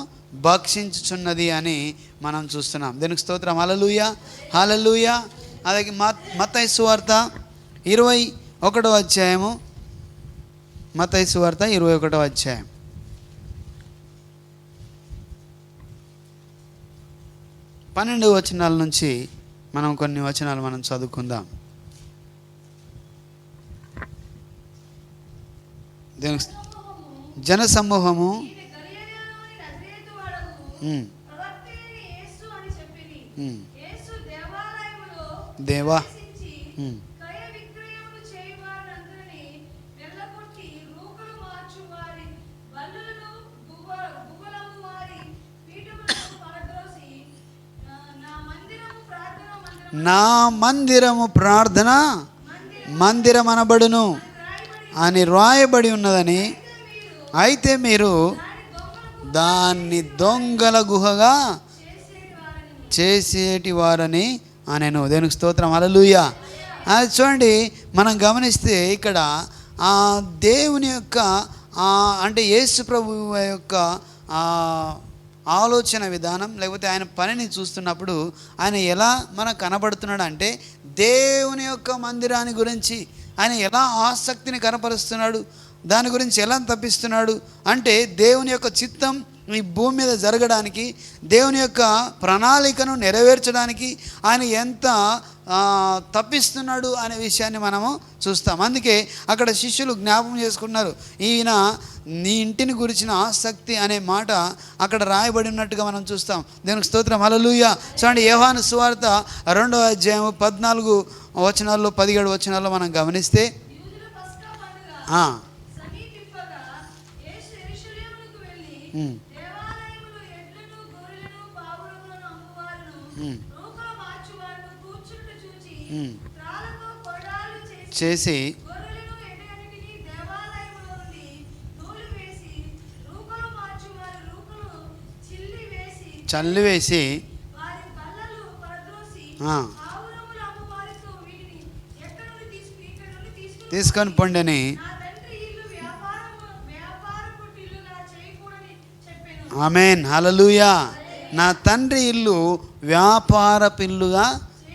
భక్షించుచున్నది అని మనం చూస్తున్నాం. దీనికి స్తోత్రం. హల్లెలూయా, హల్లెలూయా. అలాగే మత్తయి సువార్త 21వ అధ్యాయము, మత్తయి సువార్త 21వ అధ్యాయం 12 వచనాల నుంచి మనం కొన్ని వచనాలు మనం చదువుకుందాం. జన సమూహము దేవా నా మందిరము ప్రార్థన మందిరం అనబడును అని రాయబడి ఉన్నదని, అయితే మీరు దాన్ని దొంగల గుహగా చేసేటి వారని అనెను. దేనికి స్తోత్రం. హల్లెలూయా. అది చూడండి, మనం గమనిస్తే ఇక్కడ ఆ దేవుని యొక్క అంటే యేసు ప్రభువు యొక్క ఆలోచన విధానం, లేకపోతే ఆయన పనిని చూస్తున్నప్పుడు ఆయన ఎలా మనకు కనబడుతున్నాడు అంటే, దేవుని యొక్క మందిరాన్ని గురించి ఆయన ఎలా ఆసక్తిని కనపరుస్తున్నాడు, దాని గురించి ఎలా తప్పిస్తున్నాడు అంటే, దేవుని యొక్క చిత్తం ఈ భూమి మీద జరగడానికి, దేవుని యొక్క ప్రణాళికను నెరవేర్చడానికి ఆయన ఎంత తప్పిస్తున్నాడు అనే విషయాన్ని మనము చూస్తాం. అందుకే అక్కడ శిష్యులు జ్ఞాపకం చేసుకున్నారు, ఈయన నీ ఇంటిని గురించిన ఆసక్తి అనే మాట అక్కడ రాయబడి ఉన్నట్టుగా మనం చూస్తాం. దేవునికి స్తోత్రం. హల్లెలూయా. చూడండి, యోహాను సువార్త 2వ అధ్యాయం 14 వచనాల్లో 17 వచనాల్లో మనం గమనిస్తే చేసి చల్లివేసి తీసుకొని పొండని. ఆమేన్, హల్లెలూయా. నా తండ్రి ఇల్లు వ్యాపార పిల్లుగా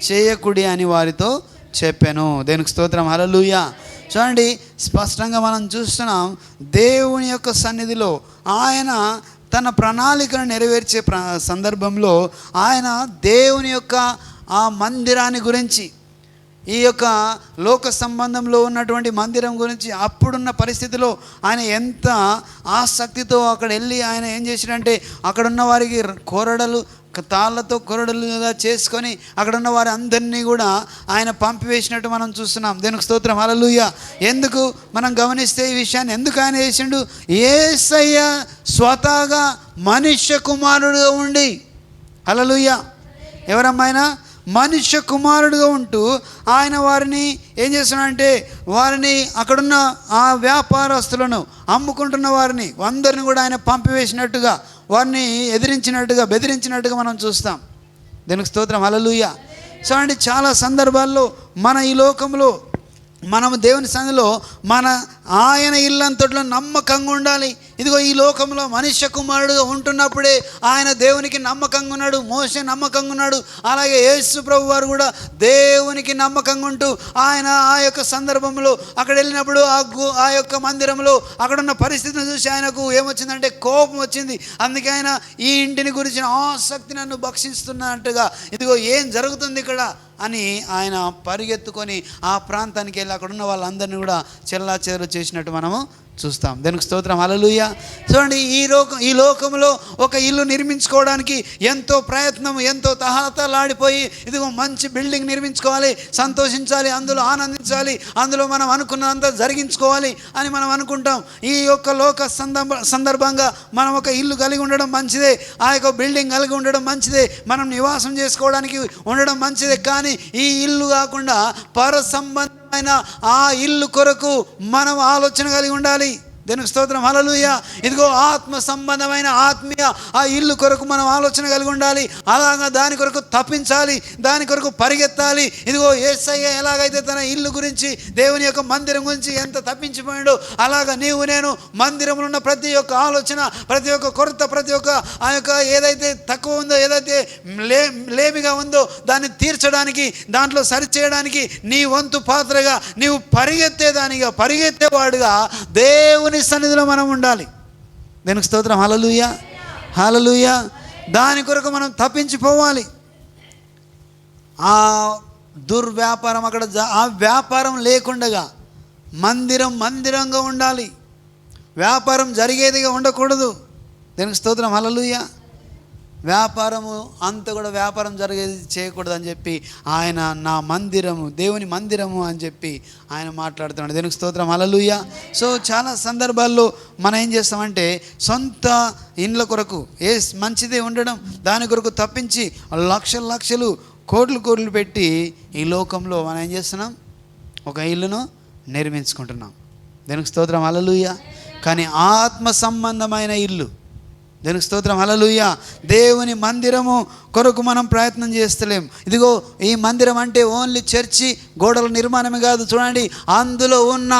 చేయకుడి అని వారితో చెప్పాను. దేనికి స్తోత్రం. హల్లెలూయా. చూడండి, స్పష్టంగా మనం చూస్తున్నాం, దేవుని యొక్క సన్నిధిలో ఆయన తన ప్రణాళికను నెరవేర్చే సందర్భంలో ఆయన దేవుని యొక్క ఆ మందిరాన్ని గురించి, ఈ యొక్క లోక సంబంధంలో ఉన్నటువంటి మందిరం గురించి అప్పుడున్న పరిస్థితిలో ఆయన ఎంత ఆసక్తితో అక్కడ వెళ్ళి ఆయన ఏం చేసినంటే, అక్కడున్న వారికి కొరడలు, తాళ్ళతో కొరడలుగా చేసుకొని అక్కడున్న వారి అందరినీ కూడా ఆయన పంపివేసినట్టు మనం చూస్తున్నాం. దేనికి స్తోత్రం. హల్లెలూయా. ఎందుకు మనం గమనిస్తే ఈ విషయాన్ని ఎందుకు ఆయన చేసిండు, యేసయ్య స్వతహాగా మనుష్య కుమారుడుగా ఉండి, హల్లెలూయా, ఎవరమ్మాయినా మనుష్య కుమారుడుగా ఉంటూ ఆయన వారిని ఏం చేస్తున్నాడంటే, వారిని అక్కడున్న ఆ వ్యాపారస్తులను, అమ్ముకుంటున్న వారిని అందరిని కూడా ఆయన పంపివేసినట్టుగా, వారిని ఎదిరించినట్టుగా, బెదిరించినట్టుగా మనం చూస్తాం. దీనికి స్తోత్రం. హల్లెలూయా. చూడండి, చాలా సందర్భాల్లో మన ఈ లోకంలో మనము దేవుని సన్నిధిలో మన ఆయన ఇల్లంతట్లో నమ్మకంగా ఉండాలి. ఇదిగో ఈ లోకంలో మనుష్య కుమారుడుగా ఉంటున్నప్పుడే ఆయన దేవునికి నమ్మకంగా ఉన్నాడు, మోషే నమ్మకంగా ఉన్నాడు. అలాగే యేసు ప్రభు వారు కూడా దేవునికి నమ్మకంగా ఉంటూ ఆయన ఆ యొక్క సందర్భంలో అక్కడ వెళ్ళినప్పుడు ఆ యొక్క మందిరంలో అక్కడున్న పరిస్థితిని చూసి ఆయనకు ఏమొచ్చిందంటే కోపం వచ్చింది. అందుకే ఆయన ఈ ఇంటిని గురించిన ఆసక్తి నన్ను భక్షిస్తున్నట్టుగా, ఇదిగో ఏం జరుగుతుంది ఇక్కడ అని ఆయన పరిగెత్తుకొని ఆ ప్రాంతానికి వెళ్ళి అక్కడున్న వాళ్ళందరినీ కూడా చెల్లాచెదరు చేసినట్టు మనము చూస్తాం. దానికి స్తోత్రం. హల్లెలూయా. చూడండి, ఈ లోకంలో ఒక ఇల్లు నిర్మించుకోవడానికి ఎంతో ప్రయత్నం, ఎంతో తహతలాడిపోయి ఇదిగో మంచి బిల్డింగ్ నిర్మించుకోవాలి, సంతోషించాలి, అందులో ఆనందించాలి, అందులో మనం అనుకున్నంత జరిగించుకోవాలి అని మనం అనుకుంటాం. ఈ యొక్క లోక సందర్భంగా మనం ఒక ఇల్లు కలిగి ఉండడం మంచిదే, ఆ యొక్క బిల్డింగ్ కలిగి ఉండడం మంచిదే, మనం నివాసం చేసుకోవడానికి ఉండడం మంచిదే. కానీ ఈ ఇల్లు కాకుండా పర సంబంధమైన ఆ ఇల్లు కొరకు మనం ఆలోచన కలిగి ఉండాలి. దేవునికి స్తోత్రం. హల్లెలూయా. ఇదిగో ఆత్మ సంబంధమైన ఆత్మీయ ఆ ఇల్లు కొరకు మనం ఆలోచన కలిగి ఉండాలి. అలాగా దాని కొరకు తప్పించాలి, దాని కొరకు పరిగెత్తాలి. ఇదిగో యేసయ్య ఎలాగైతే తన ఇల్లు గురించి, దేవుని యొక్క మందిరం గురించి ఎంత తప్పించిపోయాడో, అలాగా నీవు నేను మందిరంలో ఉన్న ప్రతి ఒక్క ఆలోచన, ప్రతి ఒక్క కొరత, ప్రతి ఒక్క ఆ యొక్క ఏదైతే తక్కువ ఉందో, ఏదైతే లేమిగా ఉందో దాన్ని తీర్చడానికి, దాంట్లో సరిచేయడానికి నీ వంతు పాత్రగా నీవు పరిగెత్తేవాడుగా దేవుని సన్నిధిలో మనం ఉండాలి. దేవునికి స్తోత్రం. హల్లెలూయా, హల్లెలూయా. దాని కొరకు మనం తప్పించిపోవాలి. ఆ దుర్వ్యాపారం అక్కడ, ఆ వ్యాపారం లేకుండగా మందిరంగా ఉండాలి. వ్యాపారం జరిగేదిగా ఉండకూడదు. దేవునికి స్తోత్రం. హల్లెలూయా. వ్యాపారము అంతా కూడా వ్యాపారం జరిగేది చేయకూడదని చెప్పి ఆయన నా మందిరము, దేవుని మందిరము అని చెప్పి ఆయన మాట్లాడుతున్నాడు. దేవునికి స్తోత్రం. హల్లెలూయా. సో చాలా సందర్భాల్లో మనం ఏం చేస్తామంటే సొంత ఇండ్ల కొరకు మంచిదే ఉండడం, దాని కొరకు తప్పించి లక్షలు కోట్లు పెట్టి ఈ లోకంలో మనం ఏం చేస్తున్నాం, ఒక ఇల్లును నిర్మించుకుంటున్నాం. దేవునికి స్తోత్రం. హల్లెలూయా. కానీ ఆత్మ సంబంధమైన ఇల్లు, దేవునికి స్తోత్రం. హల్లెలూయా. దేవుని మందిరము కొరకు మనం ప్రయత్నం చేస్తలేం. ఇదిగో ఈ మందిరం అంటే ఓన్లీ చర్చి గోడల నిర్మాణమే కాదు. చూడండి, అందులో ఉన్న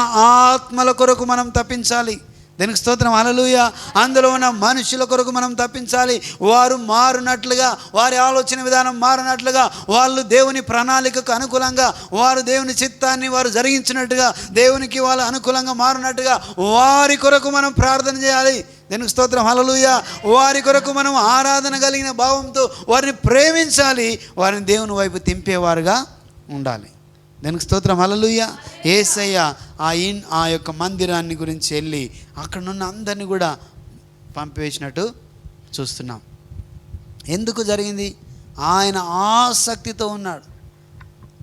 ఆత్మల కొరకు మనం తప్పించాలి. దేవునికి స్తోత్రం. హల్లెలూయా. అందులో ఉన్న మనుషుల కొరకు మనం తప్పించాలి. వారు మారునట్లుగా, వారి ఆలోచన విధానం మారినట్లుగా, వాళ్ళు దేవుని ప్రణాళికకు అనుకూలంగా, వారు దేవుని చిత్తాన్ని వారు జరిగించినట్టుగా, దేవునికి వాళ్ళు అనుకూలంగా మారినట్టుగా వారి కొరకు మనం ప్రార్థన చేయాలి. దేవునికి స్తోత్రం. హల్లెలూయా. వారి కొరకు మనం ఆరాధన కలిగిన భావంతో వారిని ప్రేమించాలి, వారిని దేవుని వైపు తింపేవారుగా ఉండాలి. దేవునికి స్తోత్రం. హల్లెలూయా. యేసయ్య ఆ యొక్క మందిరాన్ని గురించి వెళ్ళి అక్కడున్న అందరినీ కూడా పంపివేసినట్టు చూస్తున్నాం. ఎందుకు జరిగింది? ఆయన ఆసక్తితో ఉన్నాడు.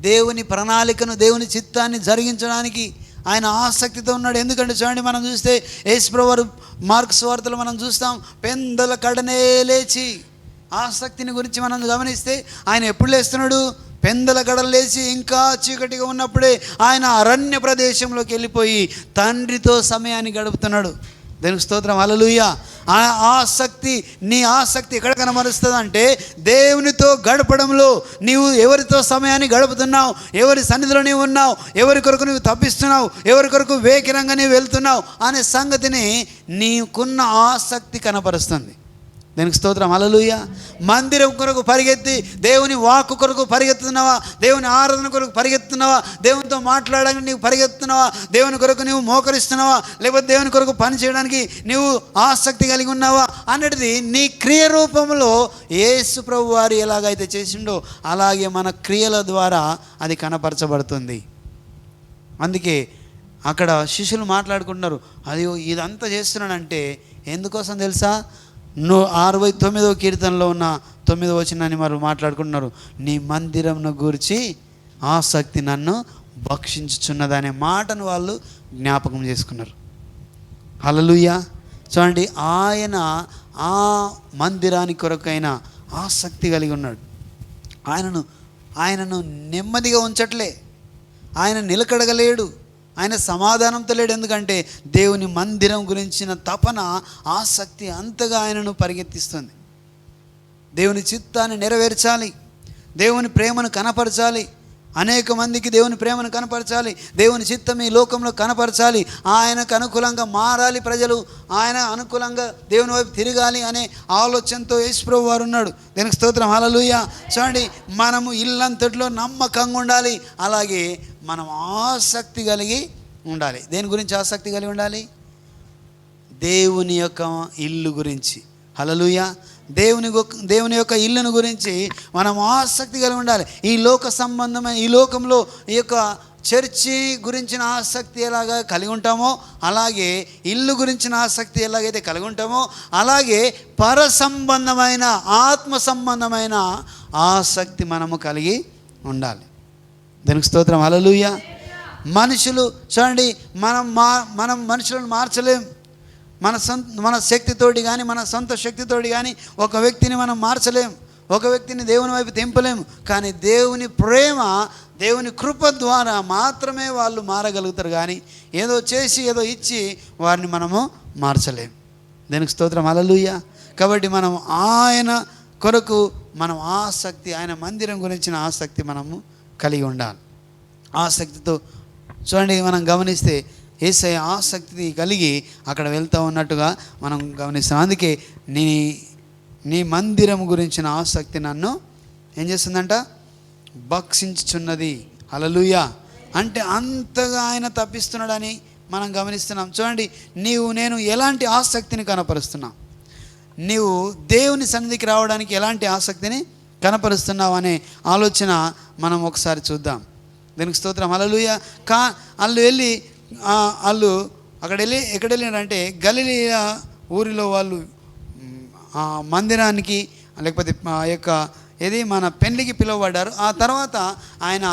దేవుని ప్రణాళికను, దేవుని చిత్తాన్ని జరిగించడానికి ఆయన ఆసక్తితో ఉన్నాడు. ఎందుకంటే చూడండి, మనం చూస్తే యేసుప్రభువారు మార్కు సువార్తలో మనం చూస్తాం, పెందల కడనే లేచి. ఆసక్తిని గురించి మనం గమనిస్తే ఆయన ఎప్పుడు లేస్తున్నాడు? పెందల గడలు లేచి ఇంకా చీకటిగా ఉన్నప్పుడే ఆయన అరణ్య ప్రదేశంలోకి వెళ్ళిపోయి తండ్రితో సమయాన్ని గడుపుతున్నాడు. దేవునికి స్తోత్రం. హల్లెలూయా. ఆ ఆసక్తి, నీ ఆసక్తి ఎక్కడ కనబరుస్తుంది అంటే దేవునితో గడపడంలో. నీవు ఎవరితో సమయాన్ని గడుపుతున్నావు, ఎవరి సన్నిధిలో నీవు ఉన్నావు, ఎవరి కొరకు నువ్వు తప్పిస్తున్నావు, ఎవరి కొరకు వేకిరంగా నీవు వెళ్తున్నావు అనే సంగతిని నీకున్న ఆసక్తి కనపరుస్తుంది. దేవునికి స్తోత్రం. హల్లెలూయా. మందిరం కొరకు పరిగెత్తి దేవుని వాక్కు కొరకు పరిగెత్తుతున్నావా, దేవుని ఆరాధన కొరకు పరిగెత్తున్నావా, దేవునితో మాట్లాడడానికి నీవు పరిగెత్తున్నావా, దేవుని కొరకు నీవు మోకరిస్తున్నావా, లేకపోతే దేవుని కొరకు పని చేయడానికి నీవు ఆసక్తి కలిగి ఉన్నావా అన్నది నీ క్రియ రూపంలో యేసు ప్రభు వారు ఎలాగైతే చేసిండో అలాగే మన క్రియల ద్వారా అది కనపరచబడుతుంది. అందుకే అక్కడ శిష్యులు మాట్లాడుకుంటున్నారు, అది ఇదంతా చేస్తున్నానంటే ఎందుకోసం తెలుసా? 69వ కీర్తనలో ఉన్న 9వ వచనాన్ని వారు మాట్లాడుకుంటున్నారు. నీ మందిరంను గూర్చి ఆసక్తి నన్ను భక్షించుచున్నదనే మాటను వాళ్ళు జ్ఞాపకం చేసుకున్నారు. హల్లెలూయా. చూడండి, ఆయన ఆ మందిరాని కొరకైన ఆసక్తి కలిగి ఉన్నాడు. ఆయనను నెమ్మదిగా ఉంచట్లే, ఆయన నిలకడగలేడు, ఆయన సమాధానంతో లేడు. ఎందుకంటే దేవుని మందిరం గురించిన తపన, ఆసక్తి అంతగా ఆయనను పరిగెత్తిస్తుంది. దేవుని చిత్తాన్ని నెరవేర్చాలి, దేవుని ప్రేమను కనపరచాలి, అనేక మందికి దేవుని ప్రేమను కనపరచాలి, దేవుని చిత్తం ఈ లోకంలో కనపరచాలి, ఆయనకు అనుకూలంగా మారాలి ప్రజలు, ఆయన అనుకూలంగా దేవుని వైపు తిరగాలి అనే ఆలోచనతో యేసుప్రభు వారు ఉన్నాడు. దీనికి స్తోత్రం. హల్లెలూయా. చూడండి, మనము ఇల్లంతట్లో నమ్మకంగా ఉండాలి, అలాగే మనం ఆసక్తి కలిగి ఉండాలి. దేని గురించి ఆసక్తి కలిగి ఉండాలి? దేవుని యొక్క ఇల్లు గురించి. హల్లెలూయా. దేవుని యొక్క ఇల్లును గురించి మనం ఆసక్తి కలిగి ఉండాలి. ఈ లోక సంబంధమైన ఈ లోకంలో ఈ యొక్క చర్చి గురించిన ఆసక్తి ఎలాగా కలిగి ఉంటామో, అలాగే ఇల్లు గురించిన ఆసక్తి ఎలాగైతే కలిగి ఉంటామో, అలాగే పర సంబంధమైన, ఆత్మ సంబంధమైన ఆసక్తి మనము కలిగి ఉండాలి. దానికి స్తోత్రం. హల్లెలూయా. మనుషులు చూడండి, మనం మనుషులను మార్చలేం. మన శక్తితోటి కానీ, మన సొంత శక్తితోటి కానీ ఒక వ్యక్తిని మనం మార్చలేం, ఒక వ్యక్తిని దేవుని వైపు తెంపలేము. కానీ దేవుని ప్రేమ, దేవుని కృప ద్వారా మాత్రమే వాళ్ళు మారగలుగుతారు. కానీ ఏదో చేసి ఏదో ఇచ్చి వారిని మనము మార్చలేము. దానికి స్తోత్రం, హల్లెలూయా. కాబట్టి మనం ఆయన కొరకు మనం ఆసక్తి, ఆయన మందిరం గురించిన ఆసక్తి మనము కలిగి ఉండాలి. ఆసక్తితో చూడండి, మనం గమనిస్తే యేసయ్య ఆసక్తి కలిగి అక్కడ వెళ్తూ ఉన్నట్టుగా మనం గమనిస్తాం. అందుకే నీ మందిరం గురించిన ఆసక్తి నన్ను ఏం చేస్తుందంట? భక్షించుచున్నది. హల్లెలూయా. అంటే అంతగా ఆయన తప్పిస్తున్నాడని మనం గమనిస్తున్నాం. చూడండి, నేను ఎలాంటి ఆసక్తిని కనపరుస్తున్నావు, నీవు దేవుని సన్నిధికి రావడానికి ఎలాంటి ఆసక్తిని కనపరుస్తున్నావు అనే ఆలోచన మనం ఒకసారి చూద్దాం. దీనికి స్తోత్రం, హల్లెలూయా. వాళ్ళు అక్కడ ఎక్కడ వెళ్ళినారంటే గలిలయ ఊరిలో వాళ్ళు మందిరానికి లేకపోతే మన పెళ్లికి పిలువబడ్డారు. ఆ తర్వాత ఆయన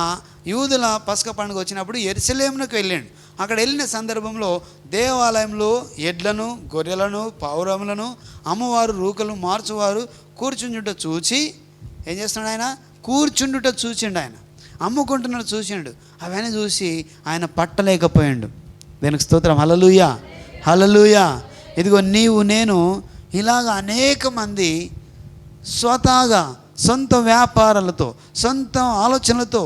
యూదుల పస్కా పండుగ వచ్చినప్పుడు యెరూషలేమునకు వెళ్ళాడు. అక్కడ వెళ్ళిన సందర్భంలో దేవాలయంలో ఎడ్లను, గొర్రెలను, పావురములను అమ్మవారు రూకలు మార్చువారు కూర్చుండుట చూచి ఏం చేస్తున్నాడు? ఆయన కూర్చుండుట చూసిండు, ఆయన అమ్ముకుంటున్నాడు చూసిండు. అవన్నీ చూసి ఆయన పట్టలేకపోయాడు. దీనికి స్తోత్రం, హల్లెలూయా, హల్లెలూయా. ఇదిగో నేను ఇలాగ అనేక మంది స్వతహాగా సొంత వ్యాపారాలతో, సొంత ఆలోచనలతో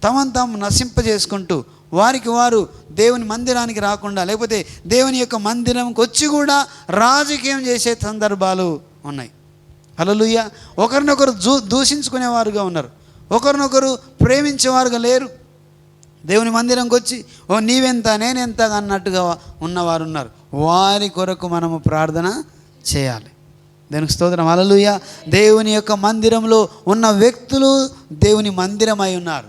తాము నశింపజేసుకుంటూ వారికి వారు దేవుని మందిరానికి రాకుండా, లేకపోతే దేవుని యొక్క మందిరంకి వచ్చి కూడా రాజకీయం చేసే సందర్భాలు ఉన్నాయి. హల్లెలూయా. ఒకరినొకరు దూషించుకునేవారుగా ఉన్నారు, ఒకరినొకరు ప్రేమించేవారుగా లేరు. దేవుని మందిరంకి వచ్చి నీవెంత నేనెంత అన్నట్టుగా ఉన్నవారు ఉన్నారు. వారి కొరకు మనము ప్రార్థన చేయాలి. దేవునికి స్తోత్రం, హల్లెలూయా. దేవుని యొక్క మందిరంలో ఉన్న వ్యక్తులు దేవుని మందిరమై ఉన్నారు.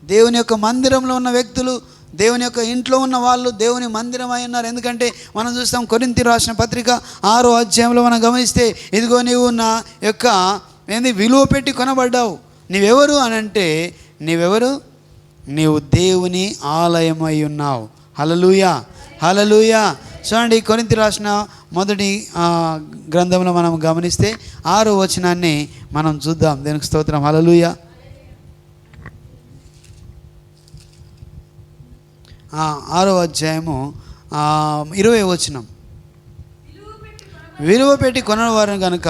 దేవుని యొక్క మందిరంలో ఉన్న వ్యక్తులు, దేవుని యొక్క ఇంట్లో ఉన్న వాళ్ళు దేవుని మందిరమై ఉన్నారు. ఎందుకంటే మనం చూస్తాం కొరింథీ రాసిన పత్రిక 6వ అధ్యాయంలో మనం గమనిస్తే, ఇదిగో నీవు నా యొక్క విలువ పెట్టి కొనబడ్డావు. నీవెవరు అని అంటే, నీవు దేవుని ఆలయమై ఉన్నావు. హల్లెలూయా, హల్లెలూయా. చూడండి, కొరింథీ రాసిన మొదటి గ్రంథంలో మనం గమనిస్తే 6వ వచనాన్ని మనం చూద్దాం. దేవునికి స్తోత్రం, హల్లెలూయా. 6వ అధ్యాయము 20వ వచనం, విలువ పెట్టి కొనవారు కనుక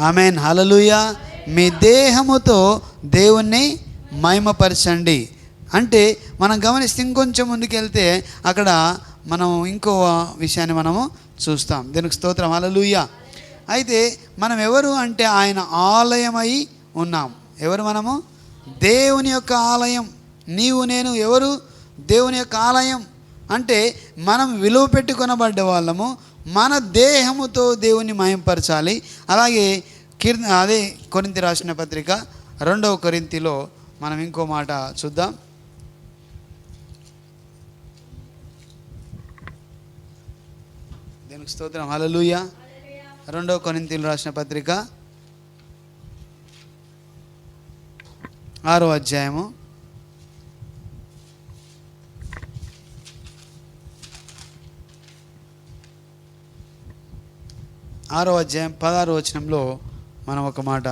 ఆమేన్, హల్లెలూయా, మీ దేహముతో దేవుణ్ణి మహిమపరచండి. అంటే మనం గమనిస్తే ఇంకొంచెం ముందుకెళ్తే అక్కడ మనం ఇంకో విషయాన్ని మనము చూస్తాం. దీనికి స్తోత్రం, హల్లెలూయా. అయితే మనం ఎవరు అంటే ఆయన ఆలయమై ఉన్నాం. ఎవరు మనము? దేవుని యొక్క ఆలయం. నేను ఎవరు? దేవుని యొక్క ఆలయం. అంటే మనం విలువ పెట్టుకొనబడ్డ వాళ్ళము. మన దేహముతో దేవుని మహిమపరచాలి. అలాగే అదే కొరింథీ రాసిన పత్రిక 2వ కొరింథీలో మనం ఇంకో మాట చూద్దాం. దేవునికి స్తోత్రం, హల్లెలూయా. 2వ కొరింథీలు రాసిన పత్రిక 6వ అధ్యాయము 16వ వచనంలో మనం ఒక మాట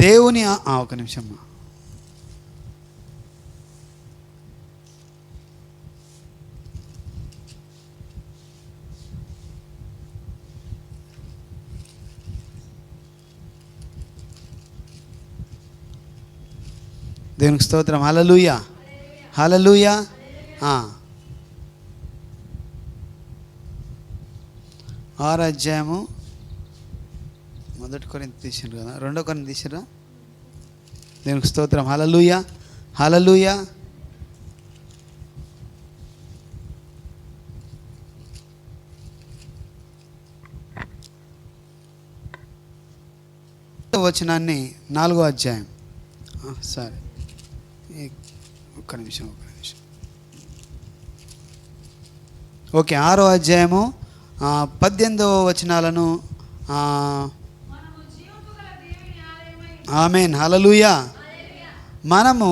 దేవుని ఒక నిమిషం దేవునికి స్తోత్రం, హల్లెలూయా, హల్లెలూయా. 6వ అధ్యాయము 1 కొరింథీ తీసిండ్రు కదా, 2వ కొరింథీ తీసిర్రా. దేవునికి స్తోత్రం, హల్లెలూయా, హల్లెలూయా. వచనాన్ని 4వ అధ్యాయం, సరే ఒక్క నిమిషం. ఓకే, 6వ అధ్యాయము 18వ వచనాలను ఆమేన్, హల్లెలూయా. మనము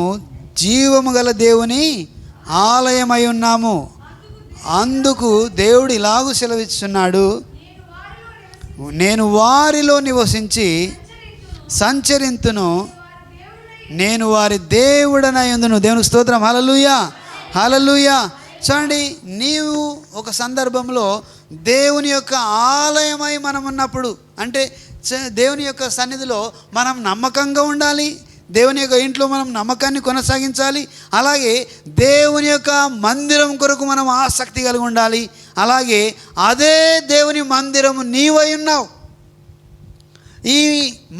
జీవము గల దేవుని ఆలయమై ఉన్నాము. అందుకు దేవుడు ఇలాగూ సెలవిస్తున్నాడు, నేను వారిలో నివసించి సంచరింతును, నేను వారి దేవుడనై ఉందును. దేవునికి స్తోత్రం. హల్లెలూయా, హల్లెలూయా. చూడండి, నీవు ఒక సందర్భంలో దేవుని యొక్క ఆలయమై మనం ఉన్నప్పుడు, అంటే దేవుని యొక్క సన్నిధిలో మనం నమ్మకంగా ఉండాలి, దేవుని యొక్క ఇంట్లో మనం నమ్మకాన్ని కొనసాగించాలి. అలాగే దేవుని యొక్క మందిరం కొరకు మనం ఆసక్తి కలిగి ఉండాలి. అలాగే అదే దేవుని మందిరము నీవై ఉన్నావు. ఈ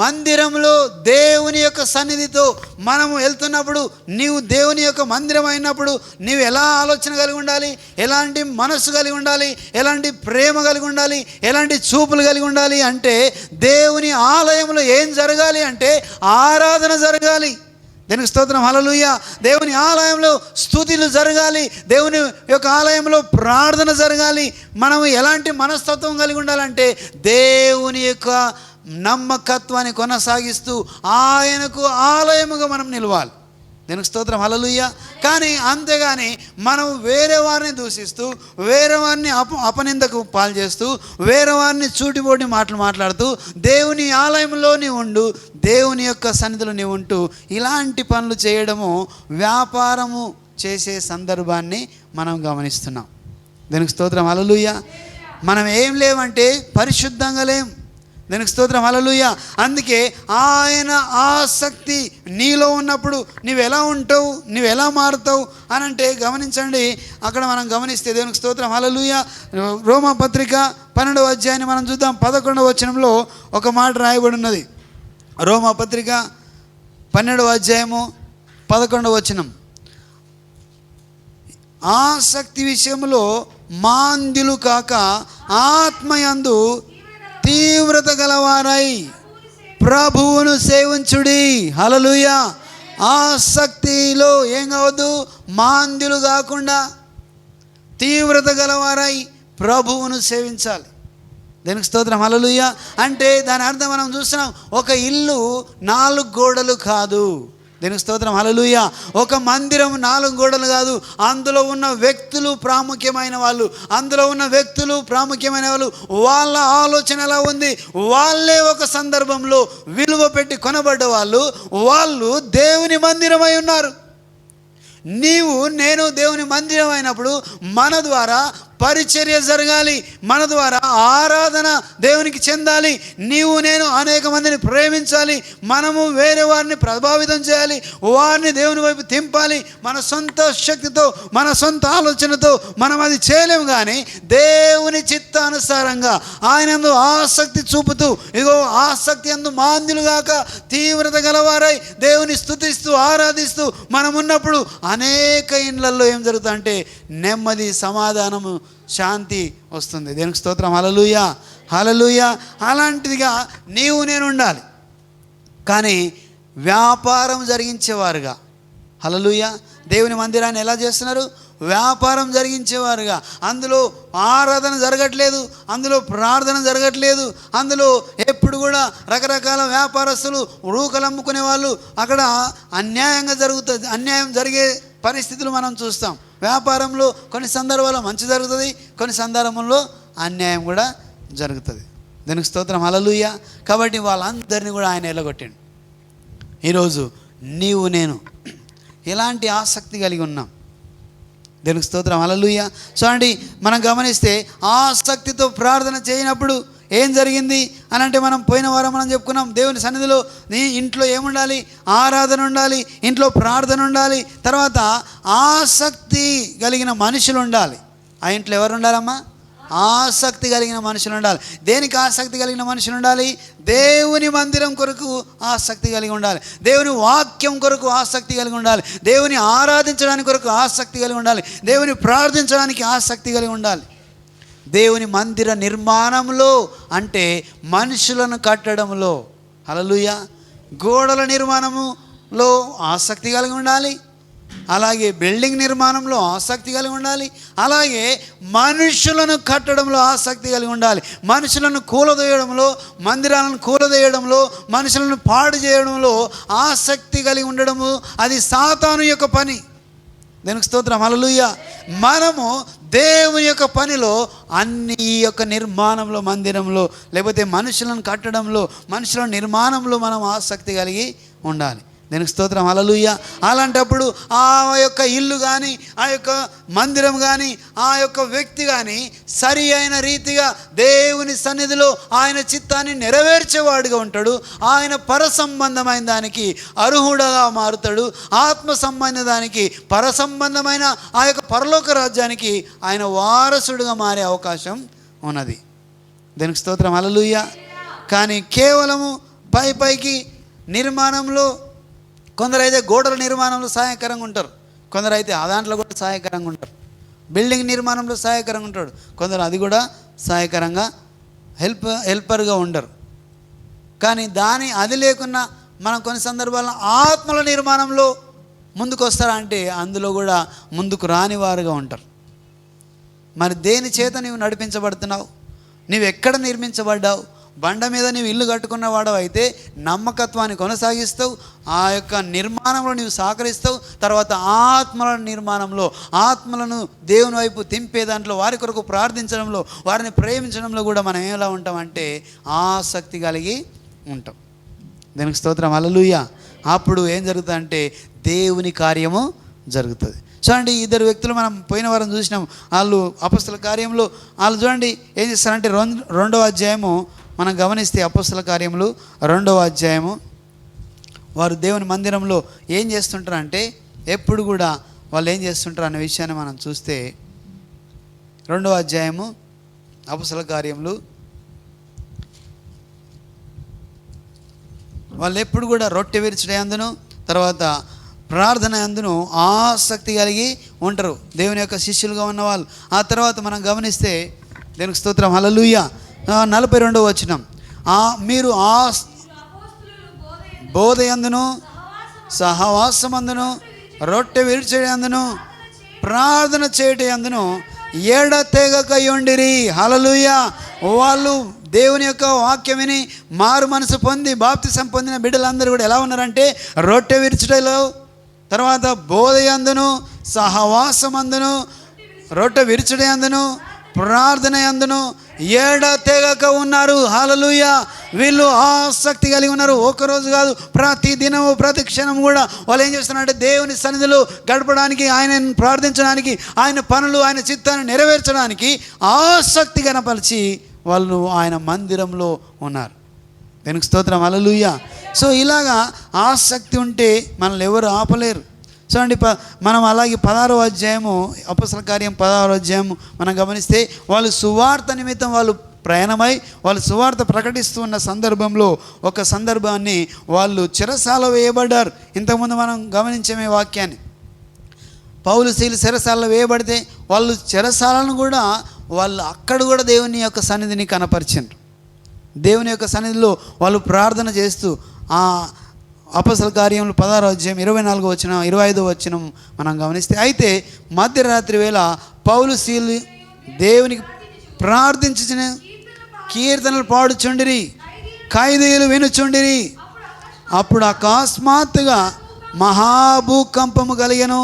మందిరంలో దేవుని యొక్క సన్నిధితో మనము వెళ్తున్నప్పుడు, నీవు దేవుని యొక్క మందిరం అయినప్పుడు నీవు ఎలా ఆలోచన కలిగి ఉండాలి, ఎలాంటి మనస్సు కలిగి ఉండాలి, ఎలాంటి ప్రేమ కలిగి ఉండాలి, ఎలాంటి చూపులు కలిగి ఉండాలి అంటే, దేవుని ఆలయంలో ఏం జరగాలి అంటే ఆరాధన జరగాలి. దేవునికి స్తోత్రం. హల్లెలూయా. దేవుని ఆలయంలో స్తుతులు జరగాలి, దేవుని యొక్క ఆలయంలో ప్రార్థన జరగాలి. మనం ఎలాంటి మనస్తత్వం కలిగి ఉండాలంటే దేవుని యొక్క నమ్మకత్వాన్ని కొనసాగిస్తూ ఆయనకు ఆలయముగా మనం నిలవాలి. దేవునికి స్తోత్రం. హల్లెలూయా. కానీ అంతేగాని మనం వేరే వారిని దూషిస్తూ, వేరే వారిని అపనిందకు పాలు చేస్తూ, వేరే వారిని చూటిపోటి మాటలు మాట్లాడుతూ దేవుని ఆలయంలో నీవు ఉండు, దేవుని యొక్క సన్నిధిలో నీవు ఉంటూ ఇలాంటి పనులు చేయడము వ్యాపారము చేసే సందర్భాన్ని మనం గమనిస్తున్నాం. దేవునికి స్తోత్రం. హల్లెలూయా. మనం ఏం లేవంటే పరిశుద్ధంగా లేం. దేవునికి స్తోత్రం. హల్లెలూయా. అందుకే ఆయన ఆసక్తి నీలో ఉన్నప్పుడు నువ్వు ఎలా ఉంటావు, నువ్వు ఎలా మారుతావు అని అంటే గమనించండి. అక్కడ మనం గమనిస్తే దేవునికి స్తోత్రం. హల్లెలూయా. రోమాపత్రిక 12వ అధ్యాయాన్ని మనం చూద్దాం. 11వ వచనంలో ఒక మాట రాయబడి ఉన్నది. రోమాపత్రిక 12వ అధ్యాయము 11వ వచనం. ఆసక్తి విషయంలో మాంద్యులు కాక ఆత్మయందు తీవ్రత గలవారై ప్రభువును సేవించుడి. హల్లెలూయా. ఆసక్తిలో ఏం కావద్దు, మాంద్యులు కాకుండా తీవ్రత గలవారై ప్రభువును సేవించాలి. దేనికి స్తోత్రం. హల్లెలూయా. అంటే దాని అర్థం మనం చూస్తున్నాం, ఒక ఇల్లు 4 గోడలు కాదు. దేనికి స్తోత్రం. హల్లెలూయా. ఒక మందిరం 4 గోడలు కాదు. అందులో ఉన్న వ్యక్తులు ప్రాముఖ్యమైన వాళ్ళు, అందులో ఉన్న వ్యక్తులు ప్రాముఖ్యమైన వాళ్ళు. వాళ్ళ ఆలోచన ఎలా ఉంది, వాళ్ళే ఒక సందర్భంలో విలువ పెట్టి కొనబడ్డ వాళ్ళు. వాళ్ళు దేవుని మందిరమై ఉన్నారు. నీవు నేను దేవుని మందిరం అయినప్పుడు మన ద్వారా పరిచర్య జరగాలి, మన ద్వారా ఆరాధన దేవునికి చెందాలి. నీవు నేను అనేక మందిని ప్రేమించాలి, మనము వేరే వారిని ప్రభావితం చేయాలి, వారిని దేవుని వైపు తింపాలి. మన సొంత శక్తితో, మన సొంత ఆలోచనతో మనం అది చేయలేము. కానీ దేవుని చిత్తానుసారంగా ఆయనందు ఆసక్తి చూపుతూ, ఇగో ఆసక్తి అందు మాంద్యులుగాక తీవ్రత గలవారై దేవుని స్తుతిస్తూ ఆరాధిస్తూ మనం ఉన్నప్పుడు అనేక ఇండ్లలో ఏం జరుగుతుందంటే నెమ్మది, సమాధానము, శాంతి వస్తుంది. దేవునికి స్తోత్రం. హల్లెలూయా, హల్లెలూయా. అలాంటిదిగా నీవు నేను ఉండాలి. కానీ వ్యాపారం జరిగించేవారుగా, హల్లెలూయా, దేవుని మందిరాన్ని ఎలా చేస్తున్నారు? వ్యాపారం జరిగించేవారుగా. అందులో ఆరాధన జరగట్లేదు, అందులో ప్రార్థన జరగట్లేదు, అందులో ఎప్పుడు కూడా రకరకాల వ్యాపారస్తులు రూకలు అమ్ముకునే వాళ్ళు, అక్కడ అన్యాయంగా జరుగుతుంది, అన్యాయం జరిగే పరిస్థితులు మనం చూస్తాం. వ్యాపారంలో కొన్ని సందర్భాల్లో మంచి జరుగుతుంది, కొన్ని సందర్భంలో అన్యాయం కూడా జరుగుతుంది. దానికి స్తోత్రం. హల్లెలూయా. కాబట్టి వాళ్ళందరినీ కూడా ఆయన ఎల్లగొట్టాడు. ఈరోజు నీవు నేను ఎలాంటి ఆసక్తి కలిగి ఉన్నాం? దేవునికి స్తోత్రం. హల్లెలూయా. చూడండి, మనం గమనిస్తే ఆసక్తితో ప్రార్థన చేయనప్పుడు ఏం జరిగింది అని అంటే, మనం పోయిన వారం మనం చెప్పుకున్నాం, దేవుని సన్నిధిలో నీ ఇంట్లో ఏముండాలి? ఆరాధన ఉండాలి, ఇంట్లో ప్రార్థన ఉండాలి, తర్వాత ఆసక్తి కలిగిన మనుషులు ఉండాలి. ఆ ఇంట్లో ఎవరు ఉండాలమ్మా? ఆసక్తి కలిగిన మనుషులు ఉండాలి. దేనికి ఆసక్తి కలిగిన మనుషులు ఉండాలి? దేవుని మందిరం కొరకు ఆసక్తి కలిగి ఉండాలి, దేవుని వాక్యం కొరకు ఆసక్తి కలిగి ఉండాలి, దేవుని ఆరాధించడానికి కొరకు ఆసక్తి కలిగి ఉండాలి, దేవుని ప్రార్థించడానికి ఆసక్తి కలిగి ఉండాలి. దేవుని మందిర నిర్మాణంలో అంటే మనుషులను కట్టడంలో, హల్లెలూయా, గోడల నిర్మాణములో ఆసక్తి కలిగి ఉండాలి, అలాగే బిల్డింగ్ నిర్మాణంలో ఆసక్తి కలిగి ఉండాలి, అలాగే మనుషులను కట్టడంలో ఆసక్తి కలిగి ఉండాలి. మనుషులను కూలదోయడంలో, మందిరాలను కూలదోయడంలో, మనుషులను పాడు చేయడంలో ఆసక్తి కలిగి ఉండడము అది సాతాను యొక్క పని. దేవునికి స్తోత్రం. హల్లెలూయా. మనము దేవుని యొక్క పనిలో అన్ని ఈ యొక్క నిర్మాణంలో, మందిరంలో, లేకపోతే మనుషులను కట్టడంలో, మనుషుల నిర్మాణంలో మనం ఆసక్తి కలిగి ఉండాలి. దీనికి స్తోత్రం, హల్లెలూయా. అలాంటప్పుడు ఆ యొక్క ఇల్లు కానీ, ఆ యొక్క మందిరం కానీ, ఆ యొక్క వ్యక్తి కానీ సరి అయిన రీతిగా దేవుని సన్నిధిలో ఆయన చిత్తాన్ని నెరవేర్చేవాడుగా ఉంటాడు. ఆయన పరసంబంధమైన దానికి అర్హుడుగా మారుతాడు. ఆత్మ సంబంధ దానికి, పరసంబంధమైన ఆ యొక్క పరలోక రాజ్యానికి ఆయన వారసుడుగా మారే అవకాశం ఉన్నది. దీనికి స్తోత్రం, హల్లెలూయా. కానీ కేవలము పైకి నిర్మాణంలో, కొందరైతే గోడల నిర్మాణంలో సహాయకరంగా ఉంటారు, కొందరైతే ఆ దాంట్లో కూడా సహాయకరంగా ఉంటారు. బిల్డింగ్ నిర్మాణంలో సహాయకరంగా ఉంటాడు, కొందరు అది కూడా సహాయకరంగా హెల్పర్గా ఉండరు. కానీ అది లేకున్నా మనం కొన్ని సందర్భాల్లో ఆత్మల నిర్మాణంలో ముందుకు వస్తారా అంటే అందులో కూడా ముందుకు రాని వారుగా ఉంటారు. మరి దేని చేత నీవు నడిపించబడుతున్నావు? నీవు ఎక్కడ నిర్మించబడ్డావు? బండ మీద నీవు ఇల్లు కట్టుకున్న వాడు అయితే నమ్మకత్వాన్ని కొనసాగిస్తావు, ఆ యొక్క నిర్మాణంలో నీవు సహకరిస్తావు. తర్వాత ఆత్మల నిర్మాణంలో, ఆత్మలను దేవుని వైపు తింపే దాంట్లో, వారి కొరకు ప్రార్థించడంలో, వారిని ప్రేమించడంలో కూడా మనం ఎలా ఉంటామంటే ఆసక్తి కలిగి ఉంటాం. దీనికి స్తోత్రం, హల్లెలూయా. అప్పుడు ఏం జరుగుతుందంటే దేవుని కార్యము జరుగుతుంది. చూడండి, ఇద్దరు వ్యక్తులు మనం పోయిన వారం చూసినాం. వాళ్ళు అపొస్తల కార్యంలో వాళ్ళు చూడండి ఏం చేస్తారంటే 2వ అధ్యాయము మనం గమనిస్తే, అపొస్తల కార్యములు 2వ అధ్యాయము వారు దేవుని మందిరంలో ఏం చేస్తుంటారంటే ఎప్పుడు కూడా వాళ్ళు ఏం చేస్తుంటారు అనే విషయాన్ని మనం చూస్తే 2వ అధ్యాయము అపొస్తల కార్యములు వాళ్ళు ఎప్పుడు కూడా రొట్టె విరుచుట యందును, తర్వాత ప్రార్థన యందును ఆసక్తి కలిగి ఉంటారు, దేవుని యొక్క శిష్యులుగా ఉన్నవాళ్ళు. ఆ తర్వాత మనం గమనిస్తే దేవునికి స్తోత్రం, హల్లెలూయా. 42వ వచనం, మీరు బోధ యందును, సహవాసమందును, రొట్టె విరిచేయందును, ప్రార్థన చేయటందును ఎడతెగక ఉండిరి. హల్లెలూయా. వాళ్ళు దేవుని యొక్క వాక్యం విని మారు మనసు పొంది బాప్తిసం పొందిన బిడ్డలందరూ కూడా ఎలా ఉన్నారంటే రొట్టె విరుచుటలో, తర్వాత బోధ యందును, సహవాసమందును, రొట్టె విరుచుట యందును, ప్రార్థన యందును ఎడతెగక ఉన్నారు. హల్లెలూయా. వీళ్ళు ఆసక్తి కలిగి ఉన్నారు. ఒకరోజు కాదు, ప్రతి దినము, ప్రతి క్షణం కూడా వాళ్ళు ఏం చేస్తున్నారంటే దేవుని సన్నిధిలో గడపడానికి, ఆయనను ప్రార్థించడానికి, ఆయన పనులు, ఆయన చిత్తాన్ని నెరవేర్చడానికి ఆసక్తి కనపరిచి వాళ్ళు ఆయన మందిరంలో ఉన్నారు. దీనికి స్తోత్రం, హల్లెలూయా. సో ఇలాగా ఆసక్తి ఉంటే మనల్ని ఎవరు ఆపలేరు. చూడండి, మనం అలాగే 16వ అధ్యాయము అపొస్తల కార్యం 16వ అధ్యాయము మనం గమనిస్తే వాళ్ళు సువార్త నిమిత్తం వాళ్ళు ప్రయాణమై వాళ్ళు సువార్త ప్రకటిస్తూ ఉన్న సందర్భంలో ఒక సందర్భాన్ని వాళ్ళు చెరసాల వేయబడ్డారు. ఇంతకుముందు మనం గమనించమే వాక్యాన్ని. పౌలు శీలు చెరసాలలో వేయబడితే వాళ్ళు చెరసాలను కూడా వాళ్ళు అక్కడ కూడా దేవుని యొక్క సన్నిధిని కనపరిచారు. దేవుని యొక్క సన్నిధిలో వాళ్ళు ప్రార్థన చేస్తూ ఆ అపొస్తల కార్యములు 16వ అధ్యాయం 24వ వచనం 25వ వచనం మనం గమనిస్తే, అయితే మధ్యరాత్రి వేళ పౌలు శీలు దేవునికి ప్రార్థించిన కీర్తనలు పాడుచుండిరి, ఖైదీలు వినుచుండిరి. అప్పుడు అకస్మాత్తుగా మహాభూకంపము కలిగెను,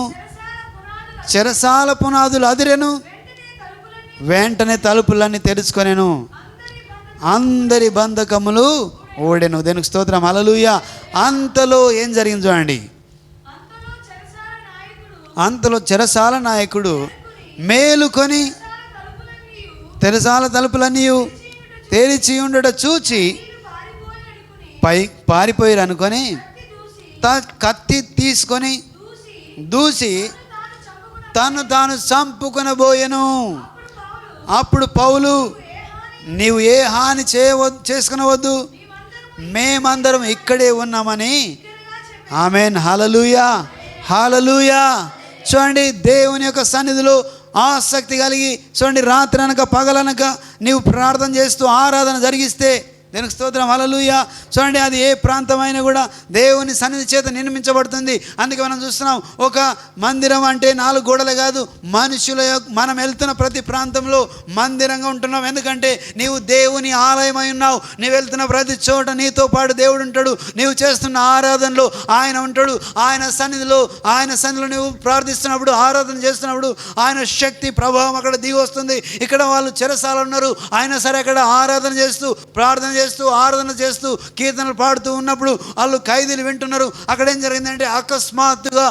చెరసాల పునాదులు అదిరెను, వెంటనే తలుపులన్నీ తెరుచుకొనెను, అందరి బంధకములు ఓడెను. దేనికి స్తోత్రం, హల్లెలూయా. అంతలో ఏం జరిగింది చూడండి. అంతలో చెరసాల నాయకుడు మేలుకొని తెరసాల తలుపులన్నీ తెరిచి ఉండట చూచి పారిపోయారు అనుకొని కత్తి తీసుకొని దూసి తాను చంపుకొనబోయెను. అప్పుడు పౌలు, నీవు ఏ హాని చేసుకునవద్దు, మేమందరం ఇక్కడే ఉన్నామని. ఆమేన్, హల్లెలూయా, హల్లెలూయా. చూడండి, దేవుని యొక్క సన్నిధిలో ఆసక్తి కలిగి, చూడండి, రాత్రి అనక పగలనక నీవు ప్రార్థన చేస్తూ ఆరాధన జరిగిస్తే దేనికి స్తోత్రం, హల్లెలూయా. చూడండి, అది ఏ ప్రాంతమైనా కూడా దేవుని సన్నిధి చేత నిర్మించబడుతుంది. అందుకే మనం చూస్తున్నాం, ఒక మందిరం అంటే 4 గోడలే కాదు, మనం వెళ్తున్న ప్రతి ప్రాంతంలో మందిరంగా ఉంటున్నాం. ఎందుకంటే నీవు దేవుని ఆలయమై ఉన్నావు. నీవు వెళ్తున్న ప్రతి చోట నీతో పాటు దేవుడు ఉంటాడు. నీవు చేస్తున్న ఆరాధనలో ఆయన ఉంటాడు. ఆయన సన్నిధిలో నువ్వు ప్రార్థిస్తున్నప్పుడు, ఆరాధన చేస్తున్నప్పుడు ఆయన శక్తి ప్రభావం అక్కడ దిగి వస్తుంది. ఇక్కడ వాళ్ళు చెరసాల ఉన్నారు, అయినా సరే అక్కడ ఆరాధన చేస్తూ కీర్తనలు పాడుతూ ఉన్నప్పుడు వాళ్ళు ఖైదీలు వింటున్నారు. అక్కడ ఏం జరిగిందంటే అకస్మాత్తుగా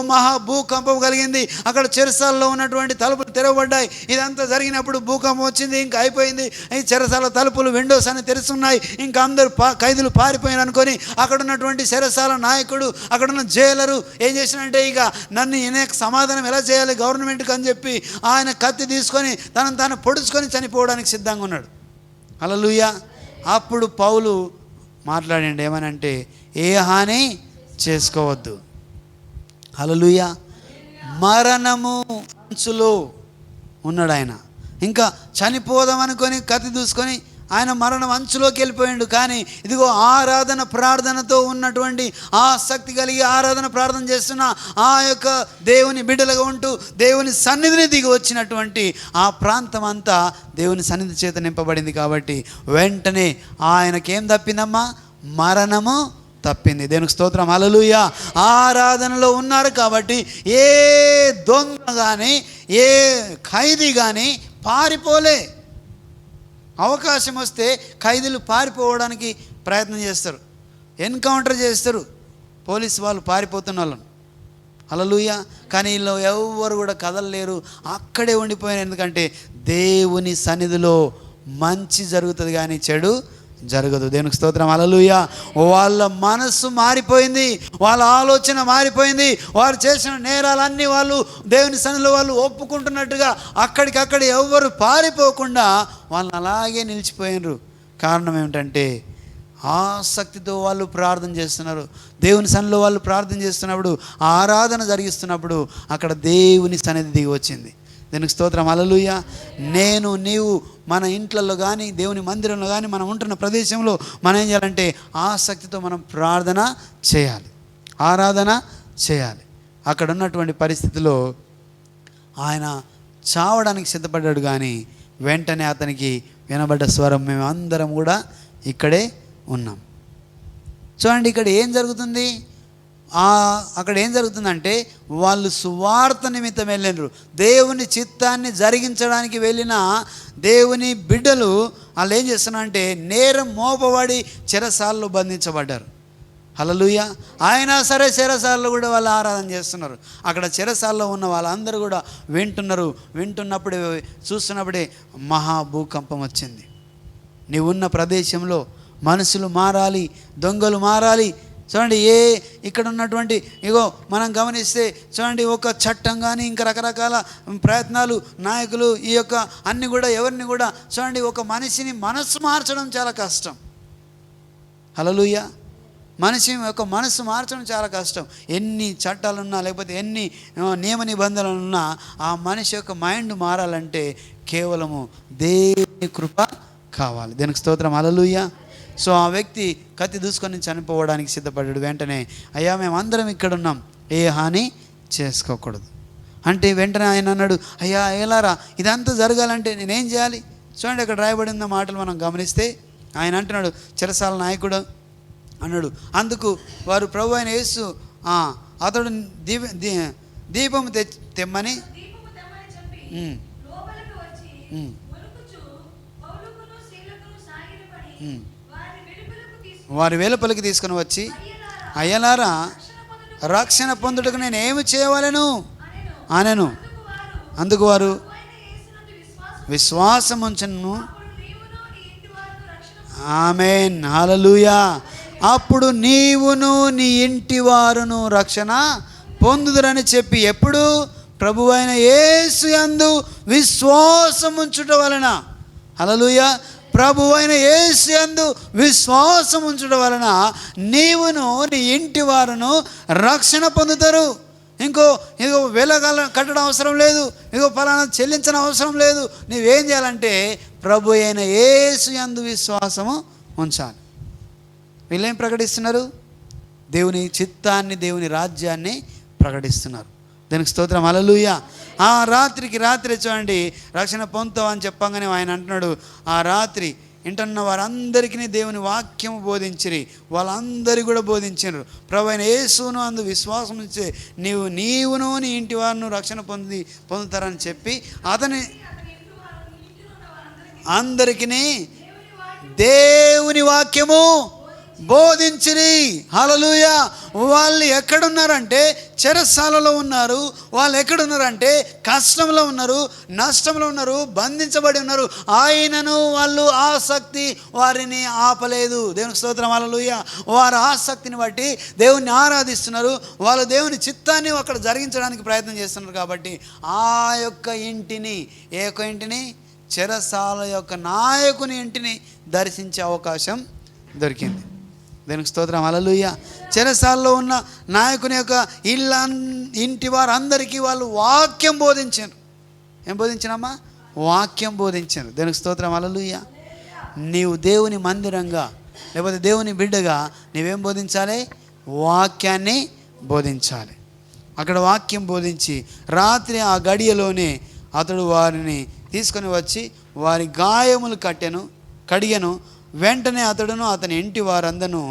మహా భూకంపం కలిగింది. అక్కడ చెరసాలలో ఉన్నటువంటి తలుపులు తెరవబడ్డాయి. ఇదంతా జరిగినప్పుడు భూకంపం వచ్చింది, ఇంకా అయిపోయింది. ఈ చెరసాల తలుపులు, విండోస్ అని తెరుస్తున్నాయి. ఇంకా అందరూ ఖైదీలు పారిపోయారు అనుకొని అక్కడ ఉన్నటువంటి చెరసాల నాయకుడు, అక్కడ ఉన్న జైలరు ఏం చేసినంటే, ఇక నన్ను ఈయనకు సమాధానం ఎలా చేయాలి గవర్నమెంట్కి అని చెప్పి ఆయన కత్తి తీసుకొని తనను తాను పొడుచుకొని చనిపోవడానికి సిద్ధంగా ఉన్నాడు. హల్లెలూయా. అప్పుడు పౌలు మాట్లాడండి, ఏమనంటే, ఏ హాని చేసుకోవద్దు. హల్లెలూయా. మరణము అంచులో ఉన్నాడు ఆయన. ఇంకా చనిపోదాం అనుకొని కత్తి దూసుకొని ఆయన మరణం అంచులోకి వెళ్ళిపోయాడు. కానీ ఇదిగో ఆరాధన ప్రార్థనతో ఉన్నటువంటి ఆసక్తి కలిగి ఆరాధన ప్రార్థన చేస్తున్న ఆ యొక్క దేవుని బిడ్డలుగా ఉంటూ దేవుని సన్నిధిని దిగి వచ్చినటువంటి ఆ ప్రాంతం అంతా దేవుని సన్నిధి చేత నింపబడింది. కాబట్టి వెంటనే ఆయనకేం తప్పిందమ్మా? మరణము తప్పింది. దేవునికి స్తోత్రం, హల్లెలూయా. ఆరాధనలో ఉన్నారు కాబట్టి ఏ దొంగ కానీ ఏ ఖైదీ కానీ పారిపోలే. అవకాశం వస్తే ఖైదీలు పారిపోవడానికి ప్రయత్నం చేస్తారు, ఎన్కౌంటర్ చేస్తారు పోలీసు వాళ్ళు పారిపోతున్న వాళ్ళను. హల్లెలూయా. కానీ వీళ్ళు ఎవరు కూడా కదలలేరు, అక్కడే ఉండిపోయారు. ఎందుకంటే దేవుని సన్నిధిలో మంచి జరుగుతుంది కానీ చెడు జరగదు. దేవునికి స్తోత్రం, హల్లెలూయా. వాళ్ళ మనస్సు మారిపోయింది, వాళ్ళ ఆలోచన మారిపోయింది. వారు చేసిన నేరాలన్నీ వాళ్ళు దేవుని సన్నిధిలో వాళ్ళు ఒప్పుకుంటున్నట్టుగా అక్కడికక్కడ ఎవ్వరు పారిపోకుండా వాళ్ళని అలాగే నిలిచిపోయినారు. కారణం ఏమిటంటే ఆసక్తితో వాళ్ళు ప్రార్థన చేస్తున్నారు. దేవుని సన్నిధిలో వాళ్ళు ప్రార్థన చేస్తున్నప్పుడు, ఆరాధన జరిగిస్తున్నప్పుడు అక్కడ దేవుని సన్నిధి దిగి వచ్చింది. దీనికి స్తోత్రం, హల్లెలూయా. నీవు మన ఇంట్లలో కానీ దేవుని మందిరంలో కానీ మనం ఉంటున్న ప్రదేశంలో మనం ఏం చేయాలంటే ఆసక్తితో మనం ప్రార్థన చేయాలి, ఆరాధన చేయాలి. అక్కడ ఉన్నటువంటి పరిస్థితిలో ఆయన చావడానికి సిద్ధపడ్డాడు. కానీ వెంటనే అతనికి వినబడ్డ స్వరం, మేము అందరం కూడా ఇక్కడే ఉన్నాం. చూడండి, ఇక్కడ ఏం జరుగుతుంది? అక్కడ ఏం జరుగుతుందంటే వాళ్ళు సువార్త నిమిత్తం వెళ్ళినారు. దేవుని చిత్తాన్ని జరిగించడానికి వెళ్ళిన దేవుని బిడ్డలు వాళ్ళు ఏం చేస్తున్నారంటే నేరం మోపబడి చెరసాలలో బంధించబడ్డారు. హల్లెలూయా. అయినా సరే చెరసాలలో కూడా వాళ్ళు ఆరాధన చేస్తున్నారు. అక్కడ చెరసాలలో ఉన్న వాళ్ళందరూ కూడా వింటున్నప్పుడే చూస్తున్నప్పుడే మహాభూకంపం వచ్చింది. నీవున్న ప్రదేశంలో మనుషులు మారాలి, దొంగలు మారాలి. చూడండి, ఇక్కడ ఉన్నటువంటి మనం గమనిస్తే చూడండి, ఒక చట్టం కానీ ఇంకా రకరకాల ప్రయత్నాలు నాయకులు ఈ యొక్క అన్ని కూడా ఎవరిని కూడా చూడండి, ఒక మనిషిని మనసు మార్చడం చాలా కష్టం. హల్లెలూయా. మనిషి యొక్క మనసు మార్చడం చాలా కష్టం. ఎన్ని చట్టాలున్నా లేకపోతే ఎన్ని నియమ నిబంధనలు ఉన్నా ఆ మనిషి యొక్క మైండ్ మారాలంటే కేవలము దేవుని కృప కావాలి. దీనికి స్తోత్రం, హల్లెలూయా. సో ఆ వ్యక్తి కత్తి దూసుకొని చనిపోవడానికి సిద్ధపడ్డాడు. వెంటనే, అయ్యా మేమందరం ఇక్కడ ఉన్నాం, ఏ హాని చేసుకోకూడదు అంటే వెంటనే ఆయన అన్నాడు, అయ్యా ఏలారా, ఇదంతా జరగాలంటే నేనేం చేయాలి? చూడండి, అక్కడ రాయబడిన మాటలు మనం గమనిస్తే ఆయన అంటున్నాడు, చెరసాల నాయకుడు అన్నాడు. అందుకు వారు ప్రభు అయిన యేసు అతడు దీపము తెమ్మని వారి వెలుపలికి తీసుకుని వచ్చి, అయ్యలారా రక్షణ పొందుటకు నేను ఏమి చేయవలెను అనెను. అందుకు వారు విశ్వాసముంచను. ఆమేన్, హల్లెలూయా. అప్పుడు నీవును నీ ఇంటి వారును రక్షణ పొందుదురని చెప్పి, ఎప్పుడు? ప్రభువైన యేసు యందు విశ్వాసముంచుట వలన. హల్లెలూయా. ప్రభువైన యేసు యందు విశ్వాసం ఉంచడం వలన నీవును నీ ఇంటి వారును రక్షణ పొందుతారు. ఇదిగో కట్టడం అవసరం లేదు, ఫలానా చెల్లించిన అవసరం లేదు. నీవేం చేయాలంటే ప్రభు అయిన యేసు యందు విశ్వాసము ఉంచాలి. వీళ్ళేం ప్రకటిస్తున్నారు? దేవుని చిత్తాన్ని, దేవుని రాజ్యాన్ని ప్రకటిస్తున్నారు. దానికి స్తోత్రం, హల్లెలూయా. ఆ రాత్రికి రాత్రి చూడండి, రక్షణ పొందుతావు అని చెప్పంగానే ఆయన అంటున్నాడు, ఆ రాత్రి ఇంటున్న వారందరికీ దేవుని వాక్యము బోధించిరి, వాళ్ళందరికీ కూడా బోధించారు. ప్రభువైన యేసును అందు విశ్వాసం ఉంచే నీవును నీ ఇంటి వారిను రక్షణ పొందుతారని చెప్పి అతని అందరికీ దేవుని వాక్యము బోధించిరి. హల్లెలూయా. వాళ్ళు ఎక్కడున్నారంటే చెరసాలలో ఉన్నారు. వాళ్ళు ఎక్కడున్నారంటే కష్టంలో ఉన్నారు, నష్టంలో ఉన్నారు, బంధించబడి ఉన్నారు. ఆయనను వాళ్ళు ఆసక్తి వారిని ఆపలేదు. దేవునికి స్తోత్రం, హల్లెలూయా. వారు ఆసక్తిని బట్టి దేవుణ్ణి ఆరాధిస్తున్నారు. వాళ్ళు దేవుని చిత్తాన్ని అక్కడ జరిగించడానికి ప్రయత్నం చేస్తున్నారు. కాబట్టి ఆ యొక్క ఇంటిని, ఏ యొక్క ఇంటిని? చెరసాల యొక్క నాయకుని ఇంటిని దర్శించే అవకాశం దొరికింది. దేవునికి స్తోత్రం, హల్లెలూయా. చెరసాలలో ఉన్న నాయకుని యొక్క ఇంటి వారందరికీ వాళ్ళు వాక్యం బోధించారు. ఏం బోధించినమ్మా? వాక్యం బోధించారు. దేవునికి స్తోత్రం, హల్లెలూయా. నీవు దేవుని మందిరంగా లేకపోతే దేవుని బిడ్డగా నీవేం బోధించాలి? వాక్యాన్ని బోధించాలి. అక్కడ వాక్యం బోధించి రాత్రి ఆ గడియలోనే అతడు వారిని తీసుకొని వచ్చి వారి గాయములు కడిగెను. వెంటనే అతడును అతని ఇంటి వారందరూ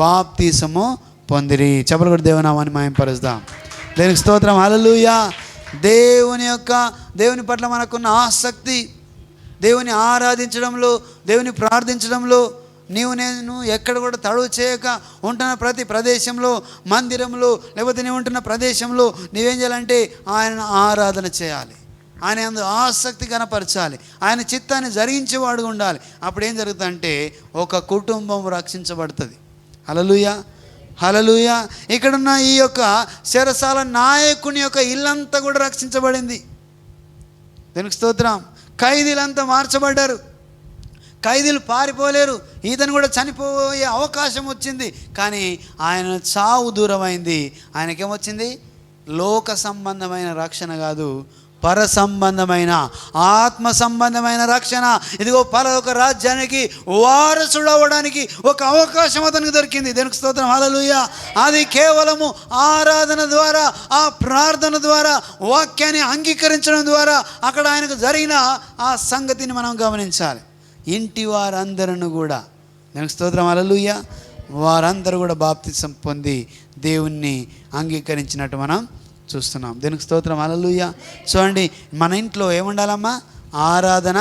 బాప్తీసము పొందిరి. చెప్పలు కూడా దేవునామాన్ని మహిమపరుస్తాం. దేవునికి స్తోత్రం, హల్లెలూయా. దేవుని పట్ల మనకున్న ఆసక్తి, దేవుని ఆరాధించడంలో, దేవుని ప్రార్థించడంలో నేను ఎక్కడ కూడా తడువు చేయక ఉంటున్న ప్రతి ప్రదేశంలో, మందిరంలో లేకపోతే నీవు ఉంటున్న ప్రదేశంలో నీవేం చేయాలంటే ఆయనను ఆరాధన చేయాలి. ఆయన అందు ఆసక్తి కనపరచాలి. ఆయన చిత్తాన్ని జరిగించేవాడు ఉండాలి. అప్పుడు ఏం జరుగుతుందంటే ఒక కుటుంబం రక్షించబడుతుంది. హల్లెలూయా, హల్లెలూయా. ఇక్కడున్న ఈ యొక్క చెరసాల నాయకుని యొక్క ఇల్లంతా కూడా రక్షించబడింది. దీనికి స్తోత్రం. ఖైదీలంతా మార్చబడ్డారు. ఖైదీలు పారిపోలేరు. ఈతను కూడా చనిపోయే అవకాశం వచ్చింది. కానీ ఆయన చావు దూరమైంది. ఆయనకేమొచ్చింది? లోక సంబంధమైన రక్షణ కాదు, పర సంబంధమైన, ఆత్మ సంబంధమైన రక్షణ. ఇదిగో పరలోక రాజ్యానికి వారసుడు అవ్వడానికి ఒక అవకాశం అతనికి దొరికింది. దేవునికి స్తోత్రం, హల్లెలూయా. అది కేవలము ఆరాధన ద్వారా, ఆ ప్రార్థన ద్వారా, వాక్యాన్ని అంగీకరించడం ద్వారా అక్కడ ఆయనకు జరిగిన ఆ సంగతిని మనం గమనించాలి. ఇంటి వారందరూ కూడా, దేవునికి స్తోత్రం, హల్లెలూయా, వారందరూ కూడా బాప్తిసం పొంది దేవుణ్ణి అంగీకరించినట్టు మనం చూస్తున్నాం. దీనికి స్తోత్రం, హల్లెలూయా. చూడండి, మన ఇంట్లో ఏముండాలమ్మా? ఆరాధన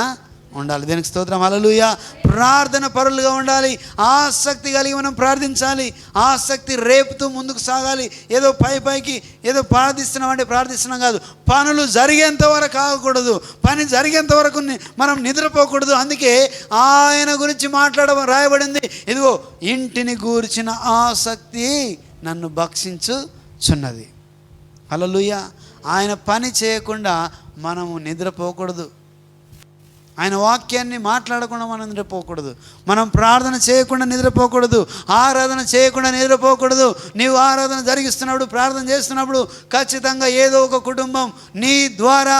ఉండాలి. దీనికి స్తోత్రం, హల్లెలూయా. ప్రార్థన పరులుగా ఉండాలి. ఆసక్తి కలిగి మనం ప్రార్థించాలి. ఆసక్తి రేపుతూ ముందుకు సాగాలి. ఏదో పైకి ఏదో ప్రార్థిస్తున్నాం కాదు. పనులు జరిగేంత వరకు ఆగకూడదు. పని జరిగేంత వరకు మనం నిద్రపోకూడదు. అందుకే ఆయన గురించి రాయబడింది, ఇదిగో ఇంటిని గూర్చిన ఆసక్తి నన్ను భక్షించుచున్నది. హల్లెలూయా. ఆయన పని చేయకుండా మనము నిద్రపోకూడదు. ఆయన వాక్యాన్ని మాట్లాడకుండా మనం నిద్రపోకూడదు. మనం ప్రార్థన చేయకుండా నిద్రపోకూడదు. ఆరాధన చేయకుండా నిద్రపోకూడదు. నీవు ఆరాధన జరిగిస్తున్నప్పుడు, ప్రార్థన చేస్తున్నప్పుడు ఖచ్చితంగా ఏదో ఒక కుటుంబం నీ ద్వారా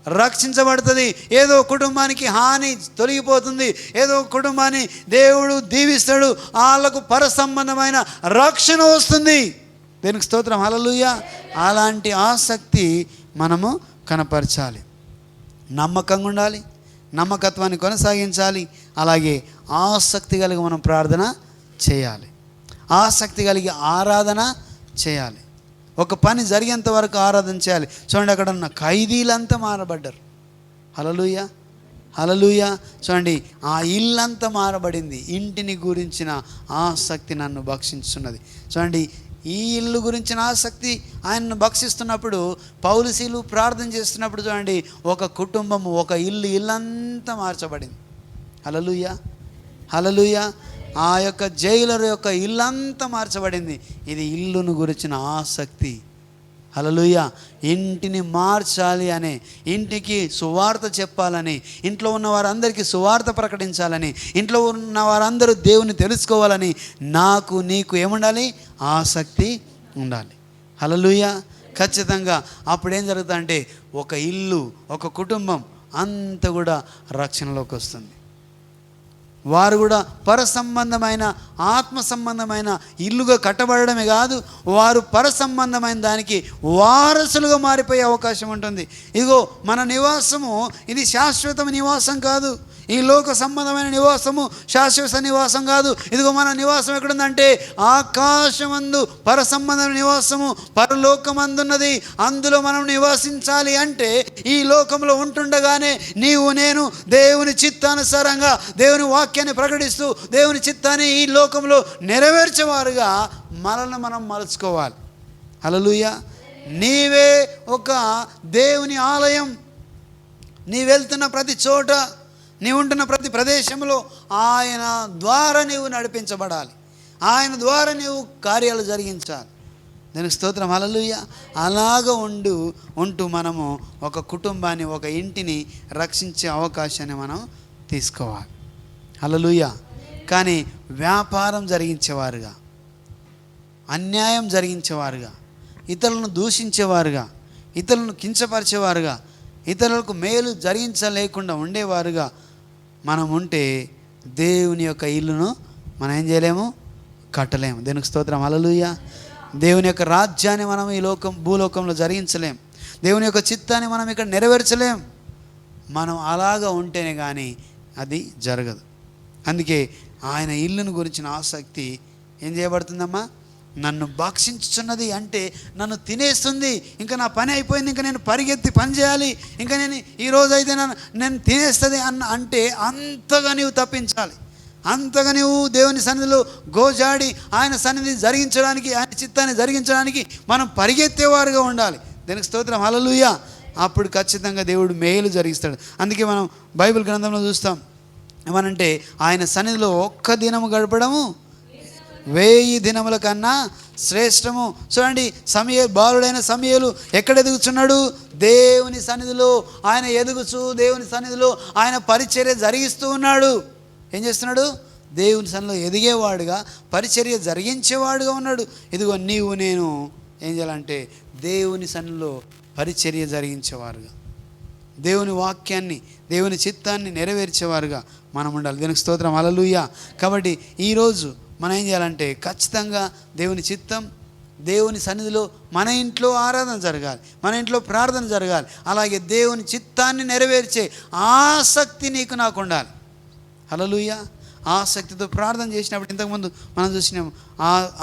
రక్షించబడుతుంది. ఏదో కుటుంబానికి హాని తొలగిపోతుంది. ఏదో కుటుంబాన్ని దేవుడు దీవిస్తాడు. వాళ్ళకు పర సంబంధమైన రక్షణ వస్తుంది. దీనికి స్తోత్రం, హల్లెలూయా. అలాంటి ఆసక్తి మనము కనపరచాలి. నమ్మకంగా ఉండాలి, నమ్మకత్వాన్ని కొనసాగించాలి. అలాగే ఆసక్తి కలిగి మనం ప్రార్థన చేయాలి, ఆసక్తి కలిగి ఆరాధన చేయాలి. ఒక పని జరిగేంత వరకు ఆరాధన చేయాలి. చూడండి, అక్కడ ఉన్న ఖైదీలంతా మారబడ్డారు. హల్లెలూయా, హల్లెలూయా. చూడండి, ఆ ఇల్లంతా మారబడింది. ఇంటిని గురించిన ఆసక్తి నన్ను భక్షించున్నది. చూడండి, ఈ ఇల్లు గురించిన ఆసక్తి ఆయనను భక్షిస్తున్నప్పుడు, పౌలుసీలు ప్రార్థన చేస్తున్నప్పుడు చూడండి, ఒక కుటుంబము, ఒక ఇల్లంతా మార్చబడింది. హల్లెలూయా, హల్లెలూయా. ఆ యొక్క జైలర్ యొక్క ఇల్లంతా మార్చబడింది. ఇది ఇల్లును గురించిన ఆసక్తి. హల్లెలూయా. ఇంటిని మార్చాలి అనే, ఇంటికి సువార్త చెప్పాలని, ఇంట్లో ఉన్న వారందరికీ సువార్త ప్రకటించాలని, ఇంట్లో ఉన్న వారందరూ దేవుని తెలుసుకోవాలని నాకు నీకు ఏముండాలి? ఆసక్తి ఉండాలి. హల్లెలూయా. ఖచ్చితంగా అప్పుడు ఏం జరుగుతుందంటే ఒక ఇల్లు, ఒక కుటుంబం అంతా కూడా రక్షణలోకి వస్తుంది. వారు కూడా పర సంబంధమైన ఆత్మ సంబంధమైన ఇల్లుగా కట్టబడమే కాదు, వారు పర సంబంధమైన దానికి వారసులుగా మారిపోయే అవకాశం ఉంటుంది. ఇదిగో మన నివాసము ఇది శాశ్వత నివాసం కాదు, ఈ లోక సంబంధమైన నివాసము శాశ్వత నివాసం కాదు. ఇదిగో మన నివాసం ఎక్కడుందంటే ఆకాశమందు పర సంబంధమైన నివాసము పరలోకమందున్నది. అందులో మనం నివాసించాలి అంటే ఈ లోకంలో ఉంటుండగానే నీవు నేను దేవుని చిత్తానుసారంగా దేవుని వాక్యాన్ని ప్రకటిస్తూ దేవుని చిత్తాన్ని ఈ లోకంలో నెరవేర్చేవారుగా మనల్ని మనం మలుచుకోవాలి. హల్లెలూయా. నీవే ఒక దేవుని ఆలయం. నీ వెళ్తున్న ప్రతి చోట, నీవు ఉంటున్న ప్రతి ప్రదేశంలో ఆయన ద్వారా నీవు నడిపించబడాలి, ఆయన ద్వారా నీవు కార్యాలు జరిగించాలి. దానికి స్తోత్రం. హల్లెలూయా. అలాగ ఉంటూ మనము ఒక కుటుంబాన్ని, ఒక ఇంటిని రక్షించే అవకాశాన్ని మనం తీసుకోవాలి. హల్లెలూయా. కానీ వ్యాపారం జరిగించేవారుగా, అన్యాయం జరిగించేవారుగా, ఇతరులను దూషించేవారుగా, ఇతరులను కించపరిచేవారుగా, ఇతరులకు మేలు జరిగించలేకుండా ఉండేవారుగా మనం ఉంటే దేవుని యొక్క ఇల్లును మనం ఏం చేయలేము, కట్టలేము. దేవునికి స్తోత్రం. హల్లెలూయా. దేవుని యొక్క రాజ్యాన్ని మనం ఈ భూలోకంలో జరిగించలేం. దేవుని యొక్క చిత్తాన్ని మనం ఇక్కడ నెరవేర్చలేం. మనం అలాగా ఉంటేనే కానీ అది జరగదు. అందుకే ఆయన ఇల్లును గురించిన ఆసక్తి ఏం చేయబడుతుందమ్మా, నన్ను భక్షించుచున్నది అంటే నన్ను తినేస్తుంది, ఇంకా నా పని అయిపోయింది, ఇంకా నేను పరిగెత్తి పని చేయాలి, ఇంకా నేను ఈరోజైతే నేను తినేస్తుంది అంటే అంతగా నీవు తప్పించాలి, అంతగా నీవు దేవుని సన్నిధిలో గోజాడి ఆయన సన్నిధి జరిగించడానికి, ఆయన చిత్తాన్ని జరిగించడానికి మనం పరిగెత్తేవారుగా ఉండాలి. దానికి స్తోత్రం. హల్లెలూయా. అప్పుడు ఖచ్చితంగా దేవుడు మేలు జరిగిస్తాడు. అందుకే మనం బైబిల్ గ్రంథంలో చూస్తాం ఏమనంటే, ఆయన సన్నిధిలో ఒక్క దినము గడపడము 1000 దినముల కన్నా శ్రేష్టము. చూడండి, బాలుడైన సమూయేలు ఎక్కడ ఎదుగుచున్నాడు? దేవుని సన్నిధిలో ఆయన ఎదుగుచు దేవుని సన్నిధిలో ఆయన పరిచర్య జరిగిస్తూ ఉన్నాడు. ఏం చేస్తున్నాడు? దేవుని సన్నిధిలో ఎదిగేవాడుగా, పరిచర్య జరిగించేవాడుగా ఉన్నాడు. ఇదిగో నీవు నేను ఏం చేయాలంటే దేవుని సన్నిధిలో పరిచర్య జరిగించేవారుగా, దేవుని వాక్యాన్ని, దేవుని చిత్తాన్ని నెరవేర్చేవారుగా మనం ఉండాలి. దీనికి స్తోత్రం. హల్లెలూయా. కాబట్టి ఈరోజు మనం ఏం చేయాలంటే ఖచ్చితంగా దేవుని చిత్తం, దేవుని సన్నిధిలో మన ఇంట్లో ఆరాధన జరగాలి, మన ఇంట్లో ప్రార్థన జరగాలి. అలాగే దేవుని చిత్తాన్ని నెరవేర్చే ఆసక్తి నీకు నాకు ఉండాలి. హల్లెలూయా. ఆసక్తితో ప్రార్థన చేసినప్పుడు ఇంతకుముందు మనం చూసినాం,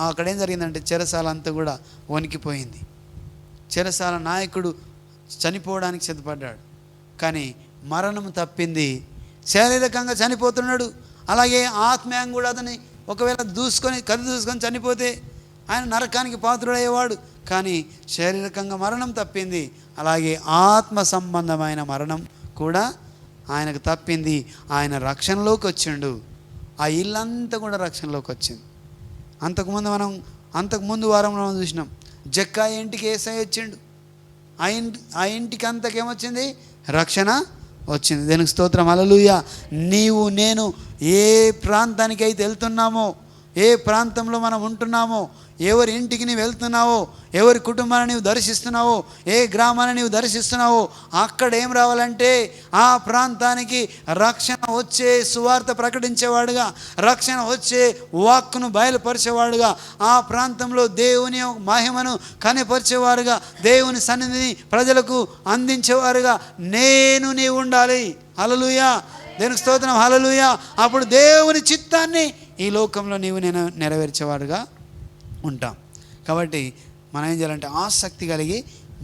అక్కడ ఏం జరిగిందంటే చెరసాల అంతా కూడా వణికిపోయింది. చెరసాల నాయకుడు చనిపోవడానికి సిద్ధపడ్డాడు, కానీ మరణం తప్పింది. శారీరకంగా చనిపోతున్నాడు, అలాగే ఆత్మీయంగా కూడా అతని ఒకవేళ కది దూసుకొని చనిపోతే ఆయన నరకానికి పాత్రుడయ్యేవాడు. కానీ శారీరకంగా మరణం తప్పింది, అలాగే ఆత్మ సంబంధమైన మరణం కూడా ఆయనకు తప్పింది. ఆయన రక్షణలోకి వచ్చిండు. ఆ ఇల్లంతా కూడా రక్షణలోకి వచ్చింది. అంతకుముందు వారంలో మనం చూసినాం, జక్కా ఇంటికి యేసయ్య వచ్చిండు. ఆ ఇంటికి అంతకేమొచ్చింది? రక్షణ వచ్చింది. దానికి స్తోత్రం. హల్లెలూయా. నీవు నేను ఏ ప్రాంతానికి అయితే వెళ్తున్నామో, ఏ ప్రాంతంలో మనం ఉంటున్నామో, ఎవరి ఇంటికి నీవు వెళ్తున్నావో, ఎవరి కుటుంబాన్ని నీవు దర్శిస్తున్నావో, ఏ గ్రామాన్ని నీవు దర్శిస్తున్నావో, అక్కడ ఏం రావాలంటే ఆ ప్రాంతానికి రక్షణ వచ్చే సువార్త ప్రకటించేవాడుగా, రక్షణ వచ్చే వాక్కును బయలుపరిచేవాడుగా, ఆ ప్రాంతంలో దేవుని మహిమను కనపరిచేవారుగా, దేవుని సన్నిధిని ప్రజలకు అందించేవారుగా నీవు ఉండాలి. హల్లెలూయా. దేవునికి స్తోత్రం. హల్లెలూయా. అప్పుడు దేవుని చిత్తాన్ని ఈ లోకంలో నీవు నేను నెరవేర్చేవాడుగా ఉంటాం. కాబట్టి మనం ఏం చేయాలంటే ఆసక్తి కలిగి,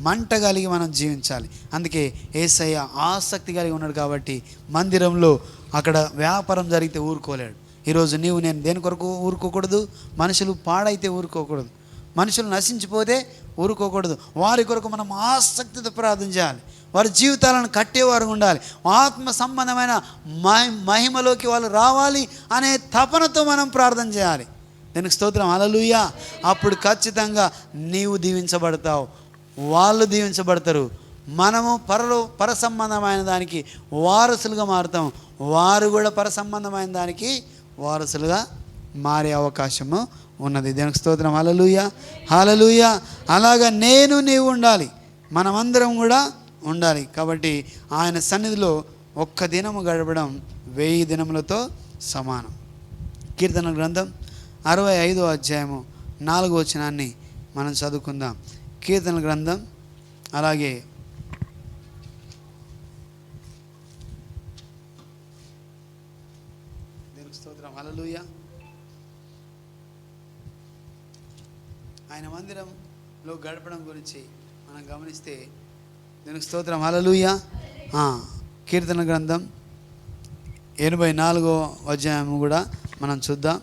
మంట కలిగి మనం జీవించాలి. అందుకే యేసయ్య ఆసక్తి కలిగి ఉన్నాడు కాబట్టి మందిరంలో అక్కడ వ్యాపారం జరిగితే ఊరుకోలేడు. ఈరోజు నీవు నేను దేని కొరకు ఊరుకోకూడదు? మనుషులు పాడైతే ఊరుకోకూడదు, మనుషులు నశించిపోతే ఊరుకోకూడదు. వారి కొరకు మనం ఆసక్తితో ప్రార్థన చేయాలి. వారి జీవితాలను కట్టేవారు ఉండాలి. ఆత్మ సంబంధమైన మహిమలోకి వాళ్ళు రావాలి అనే తపనతో మనం ప్రార్థన చేయాలి. దీనికి స్తోత్రం. హల్లెలూయా. అప్పుడు ఖచ్చితంగా నీవు దీవించబడతావు, వాళ్ళు దీవించబడతారు. మనము పర సంబంధమైన దానికి వారసులుగా మారుతాం, వారు కూడా పర సంబంధమైన దానికి వారసులుగా మారే అవకాశము ఉన్నది. దీనికి స్తోత్రం. హల్లెలూయా. హల్లెలూయా. అలాగా నీవు ఉండాలి, మనమందరం కూడా ఉండాలి. కాబట్టి ఆయన సన్నిధిలో ఒక్క దినము గడపడం 1000 దినములతో సమానం. కీర్తన గ్రంథం 65వ అధ్యాయము 4వ వచనాన్ని మనం చదువుకుందాం. కీర్తన గ్రంథం అలాగే దేవునికి స్తోత్రం, హల్లెలూయా. ఆయన మందిరంలో గడపడం గురించి మనం గమనిస్తే దేవునికి స్తోత్రం, హల్లెలూయా. కీర్తన గ్రంథం 84వ అధ్యాయం కూడా మనం చూద్దాం.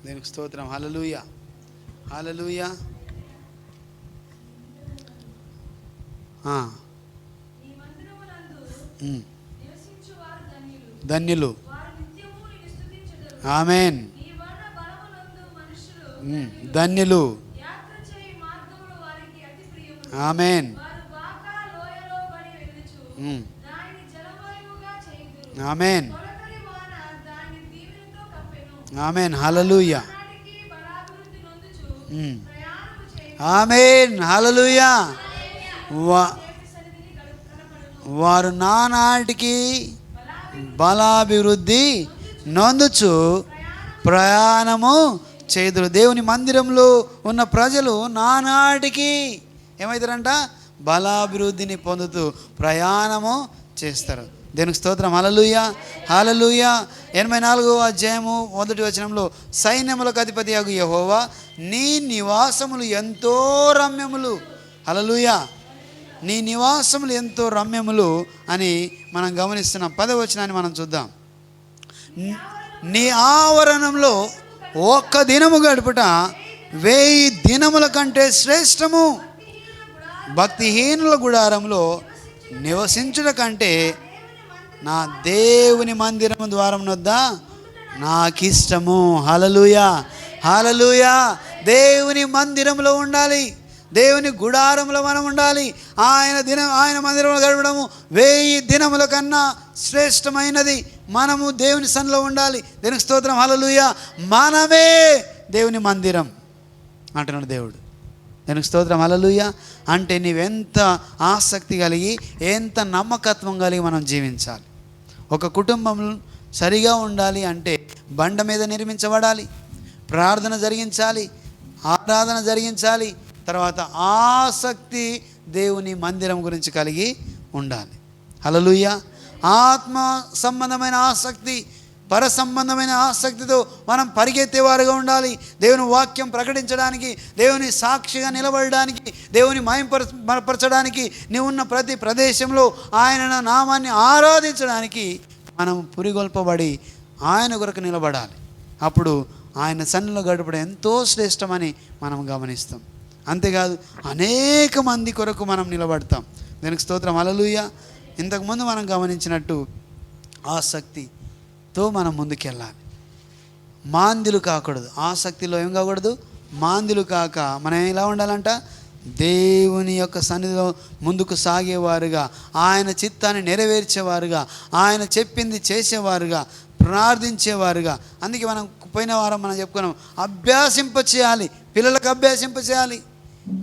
దేవునికి స్తోత్రం, హల్లెలూయా, హల్లెలూయా. ధన్యులు. ఆమేన్. ధన్యులు. ఆమేన్. ఆమేన్. ఆమేన్, హల్లెలూయా. ఆమేన్, హల్లెలూయా. వారు నానాటికి బలాభివృద్ధి నొందుచు ప్రయాణము చేదురు. దేవుని మందిరంలో ఉన్న ప్రజలు నానాటికి ఏమవుతారంట? బలాభివృద్ధిని పొందుతూ ప్రయాణము చేస్తారు. దేవునికి స్తోత్రం, హల్లెలూయా, హల్లెలూయా. 84వ అధ్యాయము 1వ వచనంలో సైన్యములకు అధిపతి యగు యెహోవా నీ నివాసములు ఎంతో రమ్యములు. హల్లెలూయా. నీ నివాసములు ఎంతో రమ్యములు అని మనం గమనిస్తున్నాం. 10వ వచనాన్ని మనం చూద్దాం. నీ ఆవరణంలో ఒక్క దినము గడుపుట 1000 దినముల కంటే శ్రేష్టము. భక్తిహీనుల గుడారంలో నివసించుట కంటే నా దేవుని మందిరం ద్వారం వద్ద నాకిష్టము. హల్లెలూయా, హల్లెలూయా. దేవుని మందిరంలో ఉండాలి, దేవుని గుడారంలో మనం ఉండాలి. ఆయన మందిరంలో గడపడము 1000 దినముల కన్నా శ్రేష్టమైనది. మనము దేవుని సన్నిధిలో ఉండాలి. దేవునికి స్తోత్రం, హల్లెలూయా. మనమే దేవుని మందిరం అంటున్నాడు దేవుడు. దేవునికి స్తోత్రం, హల్లెలూయా. అంటే నీవెంత ఆసక్తి కలిగి, ఎంత నమ్మకత్వం కలిగి మనం జీవించాలి. ఒక కుటుంబం సరిగా ఉండాలి అంటే బండ మీద నిర్మించబడాలి, ప్రార్థన జరిగించాలి, ఆరాధన జరిగించాలి, తర్వాత ఆసక్తి దేవుని మందిరం గురించి కలిగి ఉండాలి. హల్లెలూయా. ఆత్మ సంబంధమైన ఆసక్తి, పర సంబంధమైన ఆసక్తితో మనం పరిగెత్తేవారుగా ఉండాలి. దేవుని వాక్యం ప్రకటించడానికి, దేవుని సాక్షిగా నిలబడడానికి, దేవుని మహిమపరచడానికి, నీవు ఉన్న ప్రతి ప్రదేశంలో ఆయన నామాన్ని ఆరాధించడానికి మనం పురిగొల్పబడి ఆయన కొరకు నిలబడాలి. అప్పుడు ఆయన సన్నిధిలో గడపడం ఎంతో శ్రేష్టమని మనం గమనిస్తాం. అంతేకాదు అనేక మంది కొరకు మనం నిలబడతాం. దానికి స్తోత్రం, హల్లెలూయా. ఇంతకుముందు మనం గమనించినట్టు ఆసక్తితో మనం ముందుకెళ్ళాలి. మాంద్యులు కాకూడదు. ఆసక్తిలో ఏం కాకూడదు? మాంద్యులు కాక మనం ఎలా ఉండాలంట? దేవుని యొక్క సన్నిధిలో ముందుకు సాగేవారుగా, ఆయన చిత్తాన్ని నెరవేర్చేవారుగా, ఆయన చెప్పింది చేసేవారుగా, ప్రార్థించేవారుగా. అందుకే మనం పోయిన వారం మనం చెప్పుకున్నాం, అభ్యాసింపచేయాలి. పిల్లలకు అభ్యాసింపచేయాలి,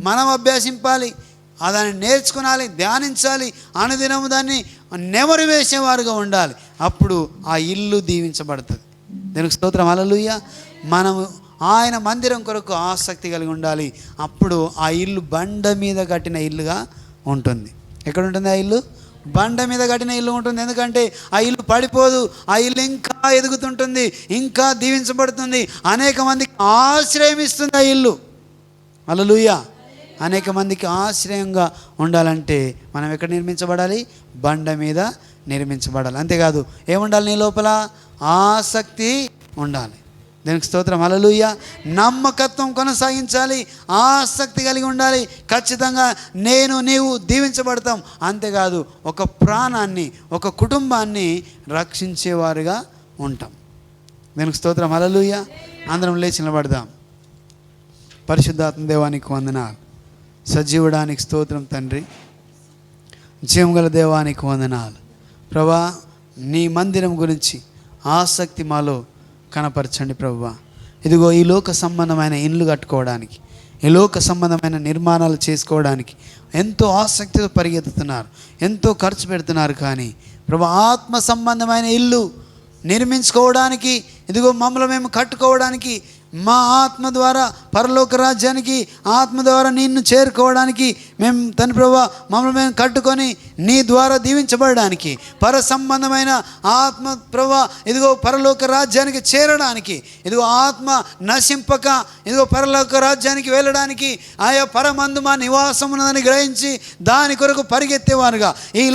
మనం అభ్యాసింపాలి, దాన్ని నేర్చుకునాలి, ధ్యానించాలి, అనుదినము దాన్ని నెమరు వేసేవారుగా ఉండాలి. అప్పుడు ఆ ఇల్లు దీవించబడుతుంది. దీనికి స్తోత్రం, హల్లెలూయా. మనము ఆయన మందిరం కొరకు ఆసక్తి కలిగి ఉండాలి. అప్పుడు ఆ ఇల్లు బండ మీద కట్టిన ఇల్లుగా ఉంటుంది. ఎక్కడ ఉంటుంది ఆ ఇల్లు? బండ మీద కట్టిన ఇల్లు ఉంటుంది. ఎందుకంటే ఆ ఇల్లు పడిపోదు, ఆ ఇల్లు ఇంకా ఎదుగుతుంటుంది, ఇంకా దీవించబడుతుంది, అనేక మందికి ఆశ్రయం ఇస్తుంది ఆ ఇల్లు. హల్లెలూయా. అనేక మందికి ఆశ్రయంగా ఉండాలంటే మనం ఎక్కడ నిర్మించబడాలి? బండ మీద నిర్మించబడాలి. అంతేకాదు ఏముండాలి? నీ లోపల ఆసక్తి ఉండాలి. దీనికి స్తోత్రం, హల్లెలూయా. నమ్మకత్వం కొనసాగించాలి, ఆసక్తి కలిగి ఉండాలి. ఖచ్చితంగా నీవు దీవించబడతాం. అంతేకాదు ఒక ప్రాణాన్ని, ఒక కుటుంబాన్ని రక్షించేవారుగా ఉంటాం. దీనికి స్తోత్రం, హల్లెలూయా. అందరం లేచి నిలబడదాం. పరిశుద్ధాత్మ దేవానికి వందనాలు. సజీవుడానికి స్తోత్రం తండ్రి. జీవగల దేవానికి వందనాలు ప్రభువా. నీ మందిరం గురించి ఆసక్తి మాలో కనపరచండి ప్రభువా. ఇదిగో ఈ లోక సంబంధమైన ఇండ్లు కట్టుకోవడానికి, ఈ లోక సంబంధమైన నిర్మాణాలు చేసుకోవడానికి ఎంతో ఆసక్తితో పరిగెత్తుతున్నారు, ఎంతో ఖర్చు పెడుతున్నారు. కానీ ప్రభు ఆత్మ సంబంధమైన ఇల్లు నిర్మించుకోవడానికి, ఇదిగో మమ్మల్ని మేము కట్టుకోవడానికి, మా ఆత్మ ద్వారా పరలోక రాజ్యానికి, ఆత్మ ద్వారా నిన్ను చేరుకోవడానికి మేము తండ్రి ప్రభువా మమ్మల్ని మేము కట్టుకొని నీ ద్వారా దీవించబడడానికి, పర సంబంధమైన ఆత్మ ప్రభువా ఇదిగో పరలోక రాజ్యానికి చేరడానికి, ఇదిగో ఆత్మ నశింపక ఇదిగో పరలోక రాజ్యానికి వెళ్ళడానికి ఆయా పరమందు మా నివాసం ఉన్నదని గ్రహించి దాని కొరకు పరిగెత్తేవారుగా, ఈ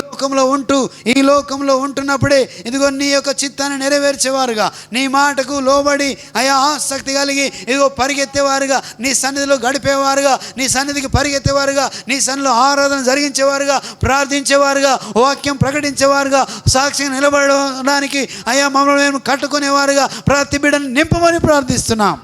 లోకంలో ఉంటున్నప్పుడే ఇదిగో నీ యొక్క చిత్తాన్ని నెరవేర్చేవారుగా, నీ మాటకు లోబడి ఆయా ఆసక్తి కలిగి ఇదిగో పరిగెత్తేవారుగా, నీ సన్నిధిలో గడిపేవారుగా, నీ సన్నిధికి పరిగెత్తేవారుగా, నీ సన్నిధిలో ఆరాధన జరిగించేవారుగా, ప్రార్థించేవారుగా, వాక్యం ప్రకటించేవారుగా, సాక్షిగా నిలబడడానికి అయ్యా మమ్మల్ని మేము కట్టుకునేవారుగా ప్రతి బిడ్డను నింపమని ప్రార్థిస్తున్నాం.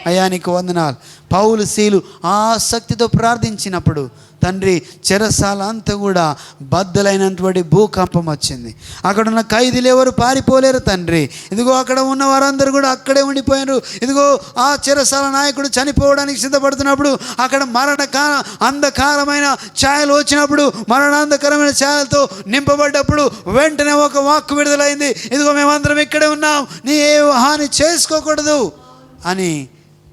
అయ్యా నీకు వందనాలు. పౌలు శీలు ఆసక్తితో ప్రార్థించినప్పుడు తండ్రి చెరసాల అంతా కూడా బద్దలైనటువంటి భూకంపం వచ్చింది. అక్కడ ఉన్న ఖైదీలు ఎవరు పారిపోలేరు తండ్రి. ఇదిగో అక్కడ ఉన్న వారందరూ కూడా అక్కడే ఉండిపోయారు. ఇదిగో ఆ చెరసాల నాయకుడు చనిపోవడానికి సిద్ధపడుతున్నప్పుడు అక్కడ అంధకారమైన ఛాయలు వచ్చినప్పుడు, మరణాంధకరమైన ఛాయలతో నింపబడ్డప్పుడు వెంటనే ఒక వాక్కు విడుదలైంది. ఇదిగో మేమందరం ఇక్కడే ఉన్నాం, నీ ఏ హాని చేసుకోకూడదు అని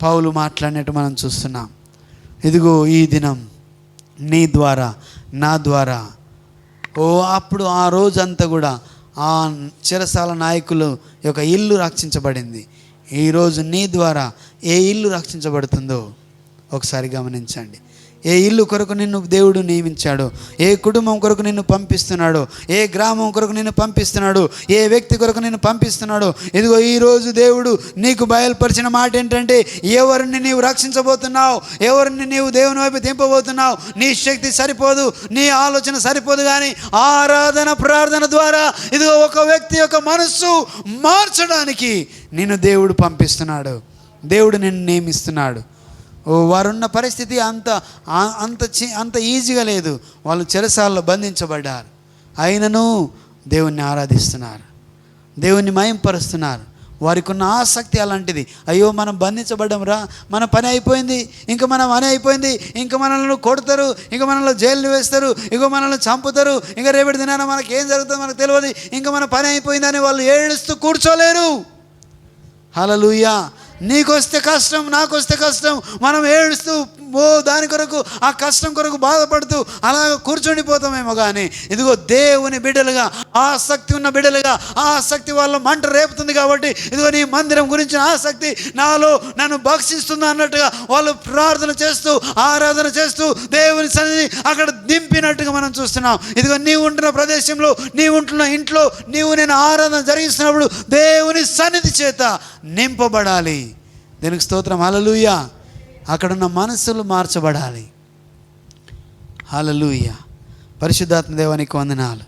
పౌలు మాట్లాడినట్టు మనం చూస్తున్నాం. ఇదిగో ఈ దినం నీ ద్వారా నా ద్వారా అప్పుడు ఆ రోజంతా కూడా ఆ చెరసాల నాయకులు యొక్క ఇల్లు రక్షించబడింది. ఈరోజు నీ ద్వారా ఏ ఇల్లు రక్షించబడుతుందో ఒకసారి గమనించండి. ఏ ఇల్లు కొరకు నిన్ను దేవుడు నియమించాడో, ఏ కుటుంబం కొరకు నిన్ను పంపిస్తున్నాడో, ఏ గ్రామం కొరకు నిన్ను పంపిస్తున్నాడో, ఏ వ్యక్తి కొరకు నిన్ను పంపిస్తున్నాడో, ఇదిగో ఈరోజు దేవుడు నీకు బయలుపరిచిన మాట ఏంటంటే, ఎవరిని నీవు రక్షించబోతున్నావు, ఎవరిని నీవు దేవుని వైపు దింపబోతున్నావు. నీ శక్తి సరిపోదు, నీ ఆలోచన సరిపోదు, కానీ ఆరాధన ప్రార్థన ద్వారా ఇదిగో ఒక వ్యక్తి యొక్క మనస్సు మార్చడానికి నిన్ను దేవుడు పంపిస్తున్నాడు, దేవుడు నిన్ను నియమిస్తున్నాడు. వారున్న పరిస్థితి అంత ఈజీగా లేదు. వాళ్ళు చెరసాలలో బంధించబడ్డారు, అయినను దేవుణ్ణి ఆరాధిస్తున్నారు, దేవుణ్ణి మహింపరుస్తున్నారు. వారికి ఉన్న ఆసక్తి అలాంటిది. అయ్యో మనం బంధించబడ్డం రా, మన పని అయిపోయింది, ఇంకా మన పని అయిపోయింది, ఇంకా మనల్ని కొడతారు, ఇంకా మనల్ని జైలు వేస్తారు, ఇంకో మనల్ని చంపుతారు, ఇంకా రేపటి దినాన మనకి ఏం జరుగుతుందో మనకు తెలియదు, ఇంకా మన పని అయిపోయిందని వాళ్ళు ఏడుస్తూ కూర్చోలేరు. హల్లెలూయా. నీకు వస్తే కష్టం, నాకు వస్తే కష్టం, మనం ఏడుస్తూ దాని కొరకు ఆ కష్టం కొరకు బాధపడుతూ అలాగ కూర్చుండిపోతామేమో. కానీ ఇదిగో దేవుని బిడ్డలుగా, ఆసక్తి ఉన్న బిడ్డలుగా, ఆసక్తి వాళ్ళ మంట రేపుతుంది కాబట్టి ఇదిగో నీ మందిరం గురించిన ఆసక్తి నాలో నన్ను భక్షిస్తుంది అన్నట్టుగా వాళ్ళు ప్రార్థన చేస్తూ ఆరాధన చేస్తూ దేవుని సన్నిధి అక్కడ దింపినట్టుగా మనం చూస్తున్నాం. ఇదిగో నీవు ఉంటున్న ప్రదేశంలో, నీవు ఉంటున్న ఇంట్లో నీవు నేను ఆరాధన జరిగిస్తున్నప్పుడు దేవుని సన్నిధి చేత నింపబడాలి. దీనికి స్తోత్రం. హల్లెలూయా. అక్కడున్న మనసులు మార్చబడాలి. హల్లెలూయా. పరిశుద్ధాత్మ దేవానికి వందనాలు.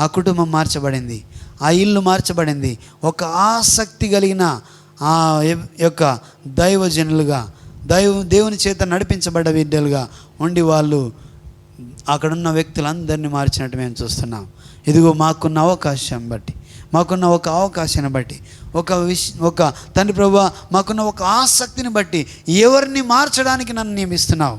ఆ కుటుంబం మార్చబడింది, ఆ ఇల్లు మార్చబడింది. ఒక ఆసక్తి కలిగిన ఆ యొక్క దైవజనులుగా, దేవుని చేత నడిపించబడ్డ బిడ్డలుగా ఉండి వాళ్ళు అక్కడున్న వ్యక్తులందరినీ మార్చినట్టు మేము చూస్తున్నాం. ఇదిగో మాకున్న అవకాశం బట్టి, మాకున్న ఒక అవకాశాన్ని బట్టి, ఒక తండ్రి ప్రభువా మాకున్న ఒక ఆసక్తిని బట్టి ఎవరిని మార్చడానికి నన్ను నియమిస్తున్నావు,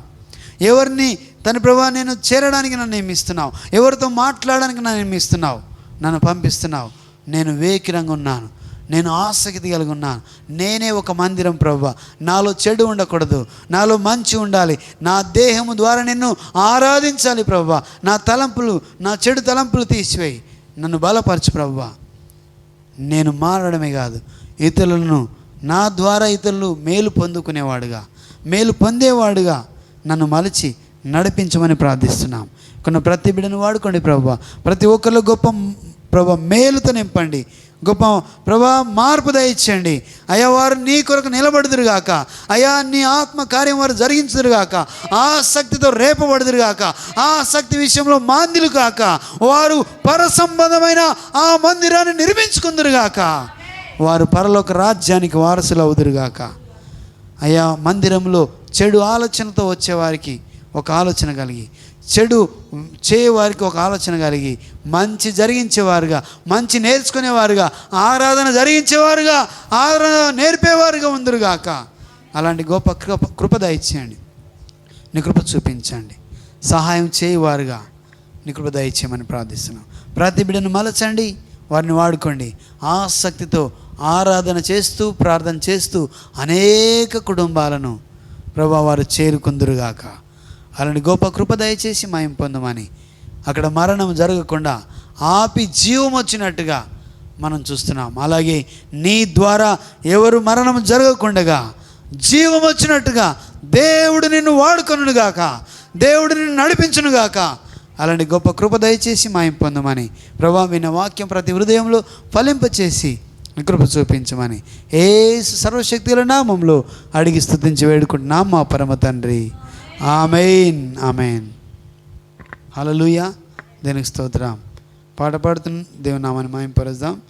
ఎవరిని తండ్రి ప్రభువా నేను చేరడానికి నన్ను నియమిస్తున్నావు, ఎవరితో మాట్లాడడానికి నన్ను నియమిస్తున్నావు, నన్ను పంపిస్తున్నావు. నేను వేకిరంగా ఉన్నాను, నేను ఆసక్తి కలిగి ఉన్నాను. నేనే ఒక మందిరం ప్రభువా, నాలో చెడు ఉండకూడదు, నాలో మంచి ఉండాలి. నా దేహము ద్వారా నిన్ను ఆరాధించాలి ప్రభువా. నా చెడు తలంపులు తీసివేయి, నన్ను బలపరచు ప్రభువా. నేను మారడమే కాదు, ఇతరులను నా ద్వారా ఇతరులు మేలు పొందేవాడుగా నన్ను మలిచి నడిపించమని ప్రార్థిస్తున్నాం. ప్రతి బిడ్డను వాడుకోండి ప్రభువా. ప్రతి ఒక్కరిలో గొప్ప ప్రభా మేలుతో నింపండి, గొప్ప ప్రభా మార్పు దయచేయండి. అయ్యా వారు నీ కొరకు నిలబడుదురుగాక, అయ్యా నీ ఆత్మ కార్యం వారు జరిగించుదురుగాక, ఆసక్తితో రేపబడుదురుగాక, ఆసక్తి విషయంలో మాంద్యులు కాక వారు పరసంబంధమైన ఆ మందిరాన్ని నిర్మించుకుందురుగాక, వారు పరలోక రాజ్యానికి వారసులు అవుదురుగాక. అయ్యా మందిరంలో చెడు ఆలోచనతో వచ్చేవారికి ఒక ఆలోచన కలిగి, చెడు చేయవారికి ఒక ఆలోచన కలిగి, మంచి జరిగించేవారుగా, మంచి నేర్చుకునేవారుగా, ఆరాధన జరిగించేవారుగా, ఆరాధన నేర్పేవారుగా ఉందరుగాక. అలాంటి గొప్ప కృప దయచేయండి. నీ కృప చూపించండి. సహాయం చేయవారుగా నీ కృప దయచేయమని ప్రార్థిస్తున్నాం. ప్రతి బిడ్డను మలచండి, వారిని వాడుకోండి. ఆసక్తితో ఆరాధన చేస్తూ ప్రార్థన చేస్తూ అనేక కుటుంబాలను ప్రభా వారు చేరుకుందురుగాక. అలాంటి గొప్ప కృప దయచేసి మహిమ పొందమని, అక్కడ మరణం జరగకుండా ఆపి జీవం వచ్చినట్టుగా మనం చూస్తున్నాం. అలాగే నీ ద్వారా ఎవరు మరణం జరగకుండగా జీవం వచ్చినట్టుగా దేవుడు నిన్ను వాడుకొనుగాక, దేవుడు నిన్ను నడిపించునుగాక. అలాంటి గొప్ప కృప దయచేసి మహిమ పొందమని ప్రభా విన్న వాక్యం ప్రతి హృదయంలో ఫలింపచేసి కృప చూపించమని యేసు సర్వశక్తుల నామంలో అడిగి స్తుతించి వేడుకుంటున్నాం మా పరమ తండ్రి. ఆమేన్, ఆమేన్. హల్లెలూయా. దేవునికి స్తోత్రం. పాట పాడుతున్న దేవుని నామాన్ని మహిమపరుద్దాం.